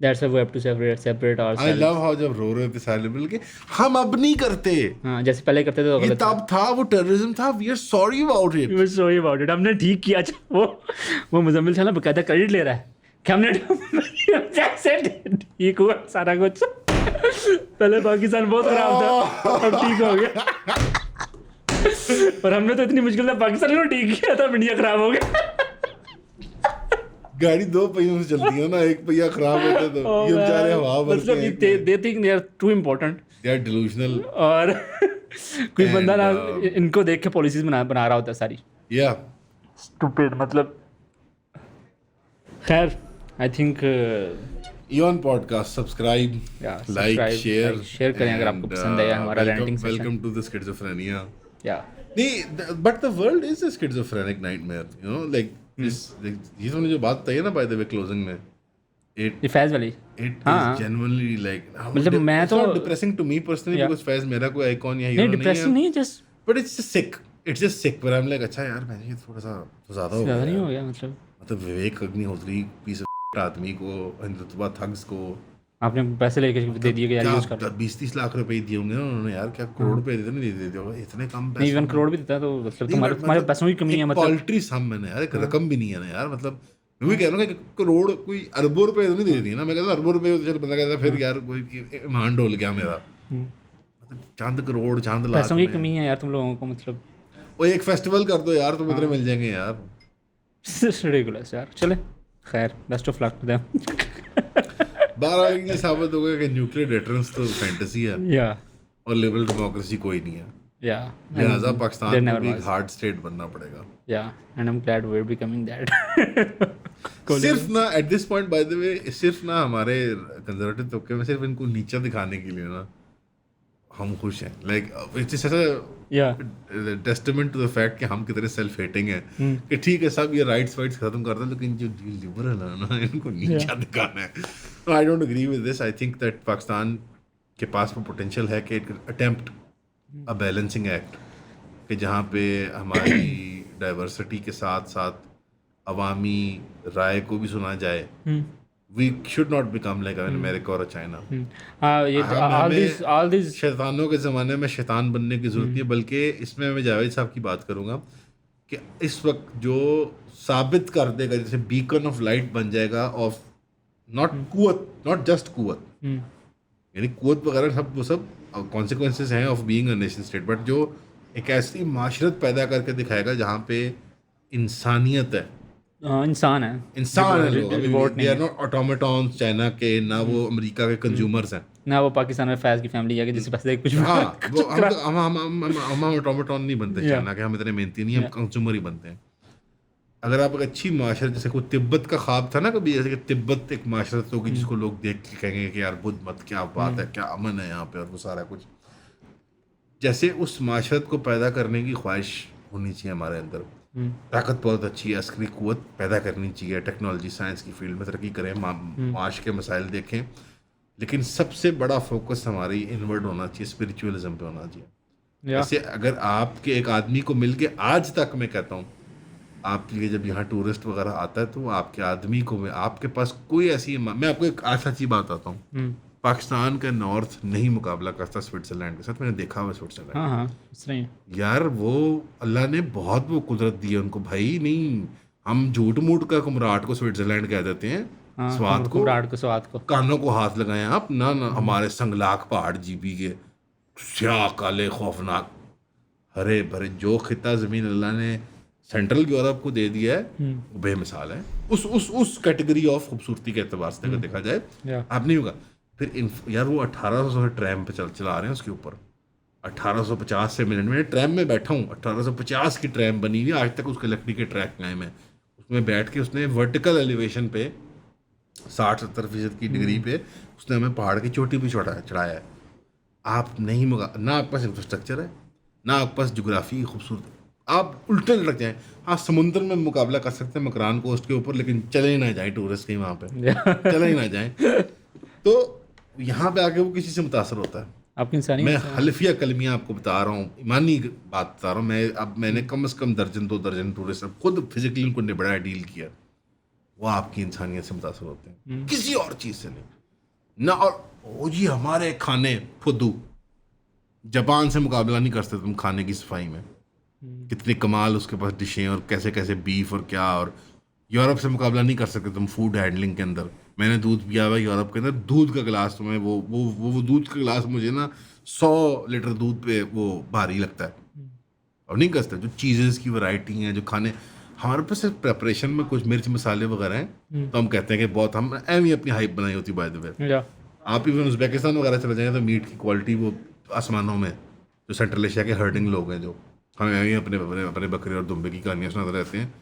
that's why we have to separate ourselves. I love how जब रो रहे थे सारे मिल के, हम अब नहीं करते। हां, जैसे पहले करते थे तो गलत था। तब था वो टेररिज्म था, we are sorry about it, हमने ठीक किया। वो मुजम्मिल था ना, बकायदा क्रेडिट ले रहा है कि हमने ठीक हुआ सारा कुछ। पहले पाकिस्तान बहुत खराब था, अब ठीक हो गया। और हमने तो इतनी मुश्किल से पाकिस्तान को ठीक किया था, इंडिया खराब हो गया। गाड़ी दो पहियों से चलती है ना, एक पहिया खराब होता है तो ये बेचारे हवा भरते हैं। मतलब they think they are too important, they are delusional. और कोई बंदा ना इनको देख के पॉलिसीज बना रहा होता है सारी। या स्टूपिड, मतलब खैर I think Eon podcast subscribe, like, share करें अगर आपको पसंद आया हमारा ranting session. Welcome to the schizophrenia. या नहीं, but the world is a schizophrenic nightmare, you know, like ये तुमने जो बात कही है ना बाय द वे क्लोजिंग में, ये फैज़ वाली, इट इज जेन्युइनली लाइक, मतलब मैं तो depressing to me personally, because Faiz मेरा कोई आइकॉन या हीरो नहीं है। डिप्रेसिंग नहीं, just but it's just sick, पर आई एम लाइक अच्छा यार मैंने ये थोड़ा सा तो ज्यादा नहीं हो गया। मतलब विवेक अग्निहोत्री पीस ऑफ आदमी को, हिंदुत्व थग्स को आपने पैसे लेके दे दिए कि यार यूज कर, 20-30 लाख रुपए दिए होंगे उन्होंने यार, क्या करोड़ रुपए देते नहीं देते हो, इतने कम पैसे। नहीं, 1 करोड़ भी देता तो मतलब तुम्हारे पैसों की कमी है, मतलब पॉल्ट्री सम में यार, एक रकम भी नहीं है ना यार। मतलब मैं भी कह रहा हूँ कि करोड़ कोई अरबों रुपए तो नहीं दे दी ना। मैं कहता हूँ अरबों रुपए तो चल बंदा कहता फिर यार कोई मान डोल गया मेरा, मतलब चंद करोड़ चंद लाख पैसों की कमी है यार तुम लोगों को। मतलब वो एक फेस्टिवल कर दो यार, तुम इतने मिल जाएंगे यार। रिडिकुलस यार। चले खैर, best of luck to them. 12 ये साबित हो गया कि न्यूक्लियर डेटरेंस तो फैंटेसी है, या और लिबरल डेमोक्रेसी कोई नहीं है। या लिहाजा पाकिस्तान को भी एक हार्ड स्टेट बनना पड़ेगा। या and I am glad we are becoming that. सिर्फ ना at this point by the way, सिर्फ ना हमारे कंजर्वेटिव तबके में सिर्फ इनको नीचा दिखाने के लिए ना हम खुश हैं, like it's such a testament to the fact कि हम कितने सेल्फ हेटिंग हैं कि ठीक है सब ये राइट्स वाइट्स खत्म कर दें, लेकिन जो लिबरल है ना इनको नीचा दिखाना है। I don't agree with this. I think that Pakistan के पास वो पोटेंशियल है कि अटेम्प्ट अ बैलेंसिंग एक्ट, कि जहाँ पे हमारी डाइवर्सिटी के साथ साथ अवामी राय को भी सुना जाए। We should not become like America और चाइना। ये all these शैतानों के ज़माने में शैतान बनने की ज़रूरत नहीं है, बल्कि इसमें मैं जावेद साहब की बात करूँगा कि इस वक्त जो साबित कर देगा, जैसे बीकन ऑफ लाइट बन जाएगा ऑफ नॉट कुवत, नॉट जस्ट कुवत, यानी कुवत वगैरह सब वो सब कॉन्सिक्वेंसेस हैं of being a nation state, but जो एक ऐसी माशरत पैदा करके दिखाएगा जहाँ पे इंसानियत है, इंसान है लोग, दे आर नॉट ऑटोमेटॉन्स चाइना के, ना वो अमेरिका के कंज्यूमर्स हैं, ना वो पाकिस्तान में फैज की फैमिली है कि जिससे पैसे कुछ हाँ वो हम ऑटोमेटॉन नहीं बनते चाइना के, हम इतने मेहनती नहीं, हम कंज्यूमर ही बनते हैं। अगर आप एक अच्छी माशरत, जैसे कोई तिब्बत का ख्वाब था ना कभी, जैसे कि तिब्बत एक माशरत होगी जिसको लोग देख के कहेंगे कि यार बुद्ध मत क्या बात है, क्या अमन है यहाँ पे और वो सारा कुछ, जैसे उस माशरत को पैदा करने की ख्वाहिश होनी चाहिए हमारे अंदर। ताकत बहुत अच्छी है, अस्करी क़ुव्वत पैदा करनी चाहिए, टेक्नोलॉजी साइंस की फील्ड में तरक्की करें, माश के मसाइल देखें, लेकिन सबसे बड़ा फोकस हमारी इनवर्ड होना चाहिए, स्पिरिचुअलिज्म पे होना चाहिए। जैसे अगर आपके एक आदमी को मिल के, आज तक मैं कहता हूँ आपके लिए जब यहाँ टूरिस्ट वगैरह आता है तो आपके आदमी को, आपके पास कोई ऐसी, मैं आपको एक आज सच्ची बात आता हूँ, पाकिस्तान का नॉर्थ नहीं मुकाबला करता स्विट्जरलैंड के साथ। मैंने देखा हुआ स्विट्जरलैंड, हाँ यार वो अल्लाह ने बहुत वो कुदरत दी है उनको भाई। नहीं, हम झूठ मूठ का कुमराट को स्विट्जरलैंड कह देते हैं, स्वाद को कानों को हाथ लगाए आप ना, हमारे संगलाक पहाड़ जीबी के स्याह काले खौफनाक हरे भरे जो खिता ज़मीन अल्लाह ने सेंट्रल यूरोप को दे दिया है, वो बेमिसाल है उस कैटेगरी ऑफ खूबसूरती के एतबार से अगर देखा जाए। आप नहीं होगा फिर यार वो 1800 से ट्रैम पे चला रहे हैं उसके ऊपर, 1850 से मिनट में ट्रैम में बैठा हूँ, 1850 की ट्रैम बनी हुई, आज तक उसके लकड़ी के ट्रैक कायम है, उसमें बैठ के उसने वर्टिकल एलिवेशन पे 60-70% की डिग्री पे उसने हमें पहाड़ की चोटी भी चढ़ाया है। आप नहीं ना आपके पास इंफ्रास्ट्रक्चर है, ना आपके पास जोग्राफी खूबसूरत, आप उल्टे लटक जाएं। हाँ समुद्र में मुकाबला कर सकते हैं मकरान कोस्ट के ऊपर, लेकिन चले ही ना जाए टूरिस्ट कहीं वहाँ पे चले ही ना जाए, तो यहाँ पे आके वो किसी से मुतासर होता है। आपकी इंसानी, मैं हल्फिया कलमियाँ आपको बता रहा हूँ, ईमानी बात बता रहा हूँ। मैंने कम से कम 2 दर्जन टूरिस्ट खुद फिजिकली उनको निबड़ा डील किया, वो आपकी इंसानियत से मुतासर होते हैं, किसी और चीज़ से नहीं ना। और जी हमारे खाने फुद्दू, जापान से मुकाबला नहीं कर सकते तुम खाने की सफाई में, कितनी कमाल उसके पास डिशें और कैसे कैसे बीफ और क्या, और यूरोप से मुकाबला नहीं कर सकते तुम फूड हैंडलिंग के अंदर। मैंने दूध पिया हुआ यूरोप के अंदर, दूध का गिलास तुम्हें वो दूध का गिलास मुझे ना 100 लीटर दूध पे वो भारी लगता है, और नहीं कर सकते। जो चीज़ेज़ की वैरायटी हैं, जो खाने हमारे पास सिर्फ प्रेपरेशन में कुछ मिर्च मसाले वगैरह हैं, तो हम कहते हैं कि बहुत हम एम ही अपनी हाइप बनाई होती बाय द वे। आप इवन उज़्बेकिस्तान वगैरह चले जाएंगे तो मीट की क्वालिटी वो आसमानों में, जो सेंट्रल एशिया के हर्डिंग लोग हैं, जो हमें भी अपने बकरे और दुम्बे की कहानियाँ सुनाते रहते हैं,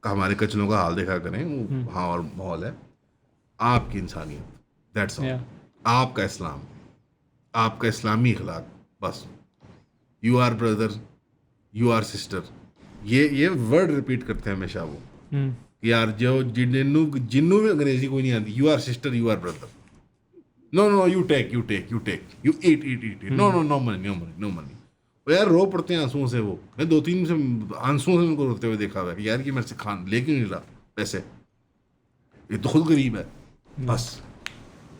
हमारे कचलों का हाल देखा करें वो, हाँ और माहौल है। आपकी इंसानियत, दैट्स ऑल, आपका इस्लाम, आपका इस्लामी अखलाक, बस। You are brother, you are sister, ये वर्ड रिपीट करते हैं हमेशा वो, यार जो जिन्नू भी अंग्रेजी कोई नहीं आती, you are sister, you are brother, no you take you eat, no money. यार रो पड़ते हैं आंसुओं से, वो मैं 2-3 से आंसुओं से उनको रोते हुए देखा हुआ है कि यार कि मेरे से खान ले क्यों नहीं रहा पैसे, ये तो खुद गरीब है, बस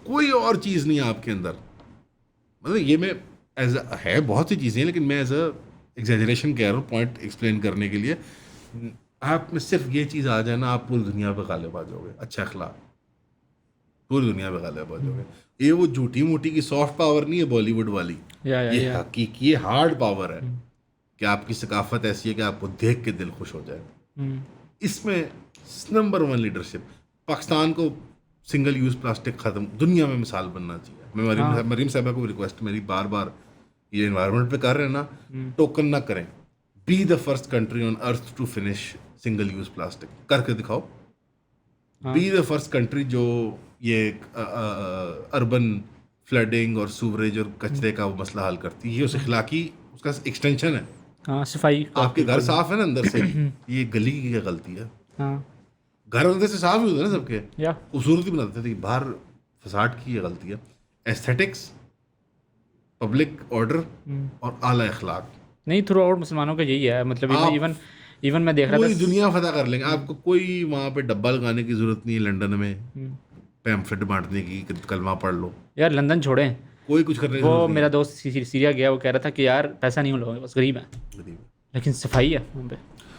कोई और चीज़ नहीं है आपके अंदर। मतलब ये मैं है बहुत सी चीज़ें हैं, लेकिन मैं एज अ एग्जैजरेशन कह रहा हूँ, पॉइंट एक्सप्लेन करने के लिए। आप में सिर्फ ये चीज़ आ जाए ना, आप पूरी दुनिया पे गालिब आ जाओगे, अच्छा अखलाक, पूरी दुनिया पे गालिब आ जाओगे। ये वो झूठी मूठी की सॉफ्ट पावर नहीं है बॉलीवुड वाली, ये हकीकी, ये हार्ड पावर है कि आपकी सकाफत ऐसी है कि आपको देख के दिल खुश हो जाए। इसमें नंबर 1 लीडरशिप। पाकिस्तान को सिंगल यूज़ प्लास्टिक ख़त्म, दुनिया में मिसाल बनना चाहिए। मैं मरीम साहबा को रिक्वेस्ट मेरी बार ये एनवायरनमेंट पे कर रहे हैं ना, टोकन ना करें, be the first country on earth to finish single use plastic, करके दिखाओ। बी द फर्स्ट कंट्री जो ये अर्बन फ्लडिंग और सूवरेज और कचरे का वो मसला हल करती है। ये उस अखलाकी उसका एक्सटेंशन है। हाँ, सफाई आपके घर साफ है ना अंदर से, ये गली की क्या गलती है? हाँ घर अंदर से साफ ही होते हैं ना सबके, या खूबसूरती बनाते थे, बाहर फसाड की ये गलती है। एस्थेटिक्स, पब्लिक ऑर्डर और आला अखलाक, नहीं, थ्रू आउट मुसलमानों का यही है, मतलब इवन मैं देख रहा पूरी था दुनिया फतह कर लेंगे। आपको कोई वहाँ पे डब्बा लगाने की जरूरत नहीं है लंदन में, पैम्फलेट बांटने की, कलमा पढ़ लो, यार लंदन छोड़ें, कोई कुछ करने की वो जरूरत मेरा दोस्त सीरिया गया, वो कह रहा था कि यार पैसा नहीं उन लोगों के पास, गरीब है नहीं है। लेकिन सफाई है वहाँ पे,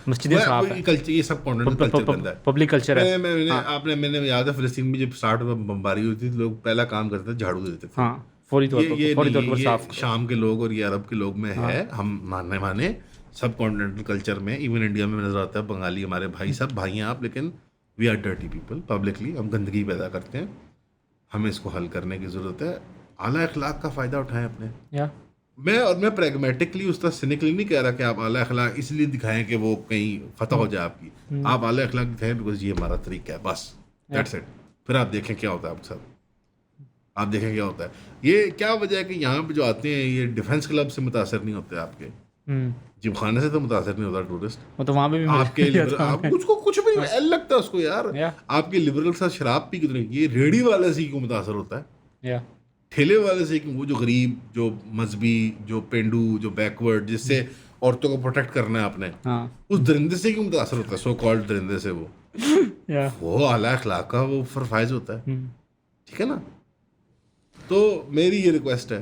मस्जिदें साफ है, कल्चर, ये सब कॉन्टिनेंटल कल्चर बनता है, पब्लिक कल्चर है। मैंने याद है फिलिस्तीन में जब स्टार्ट बमबारी हुई थी, लोग पहला काम करते थे झाड़ू दे देते थे। हाँ, फौरी तौर पर ये साफ। शाम के लोग और ये अरब के लोग में है, हम माने सब कॉन्टिनेंटल कल्चर में, इवन इंडिया में नजर आता है। बंगाली हमारे भाई, सब भाई हैं आप, लेकिन we are dirty people. Publicly हम गंदगी पैदा करते हैं, हमें इसको हल करने की ज़रूरत है। आला अखलाक का फ़ायदा उठाएं अपने। या मैं प्रैग्मेटिकली उस तरह सिनिकली नहीं कह रहा कि आप आला अखलाक इसलिए दिखाएं कि वो कहीं फतह हो जाए आपकी। आप आला अखलाक दिखाएं बिकॉज ये हमारा तरीका है, बस दैट्स इट। फिर आप देखें क्या होता है आपके साथ, आप देखें क्या होता है। ये क्या वजह है कि यहाँ पे जो आते हैं ये डिफेंस क्लब से मुतासर नहीं होते, आपके जिम खाने से तो मुतासर नहीं होता टूरिस्ट। वो तो वहाँ पे भी आपके आप उसको कुछ भी नहीं लगता उसको यार। आपके लिबरल के साथ शराब पी कितनी, ये रेडी वाले से ही क्यों मुतासर होता है, या ठेले वाले से कि वो जो गरीब, जो मजहबी, जो पेंडू, जो बैकवर्ड, जिससे औरतों को प्रोटेक्ट करना है आपने, उस दरिंदे से क्यों मुतासर होता है, सो कॉल्ड दरिंदे से। वो आला अखलाक का वो फरफाइज होता है, ठीक है ना। तो मेरी ये रिक्वेस्ट है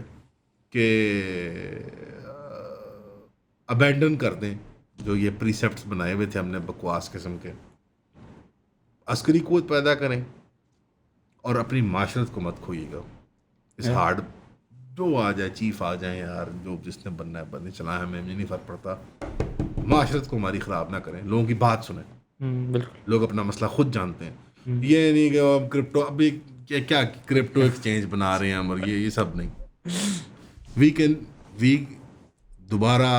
कि अबैंडन कर दें जो ये प्रीसेप्ट्स बनाए हुए थे हमने बकवास किस्म के, अस्करी क़ुव्वत पैदा करें और अपनी माशरत को मत खोइएगा। इस हार्ड जो आ जाए, चीफ आ जाए यार, जो जिसने बनना है बनने, चला है, हमें नहीं फ़र्क पड़ता। माशरत को हमारी ख़राब ना करें, लोगों की बात सुने। बिल्कुल, लोग अपना मसला खुद जानते हैं। ये नहीं कि हम क्रिप्टो, अभी क्या क्रिप्टो एक्सचेंज बना रहे हैं हम, और ये सब नहीं। वी दोबारा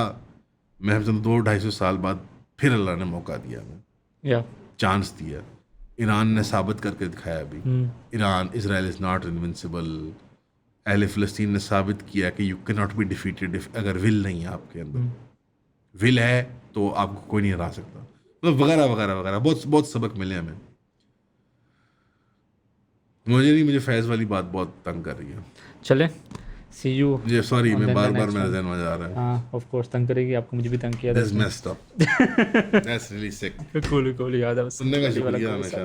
मैं समझता 200-250 साल बाद फिर अल्लाह ने मौका दिया हमें, चांस दिया। ईरान ने साबित करके दिखाया अभी, Iran, Israel is not invincible. अहले फ़लस्तीन ने साबित किया कि you can not be defeated अगर विल नहीं है आपके अंदर। विल है तो आपको कोई नहीं हरा सकता, मतलब वगैरह वगैरह वगैरह, बहुत बहुत सबक मिले हमें। मुझे फैज़ वाली बात बहुत तंग कर रही है। चले सी यू। ये सॉरी, मैं बार मेरे ज़हन में जा रहा है। हाँ, ऑफ कोर्स तंग करेगी आपको, मुझे भी तंग किया। That's messed up. That's really sick. Cool याद है, सुनने का शुक्रिया हमेशा।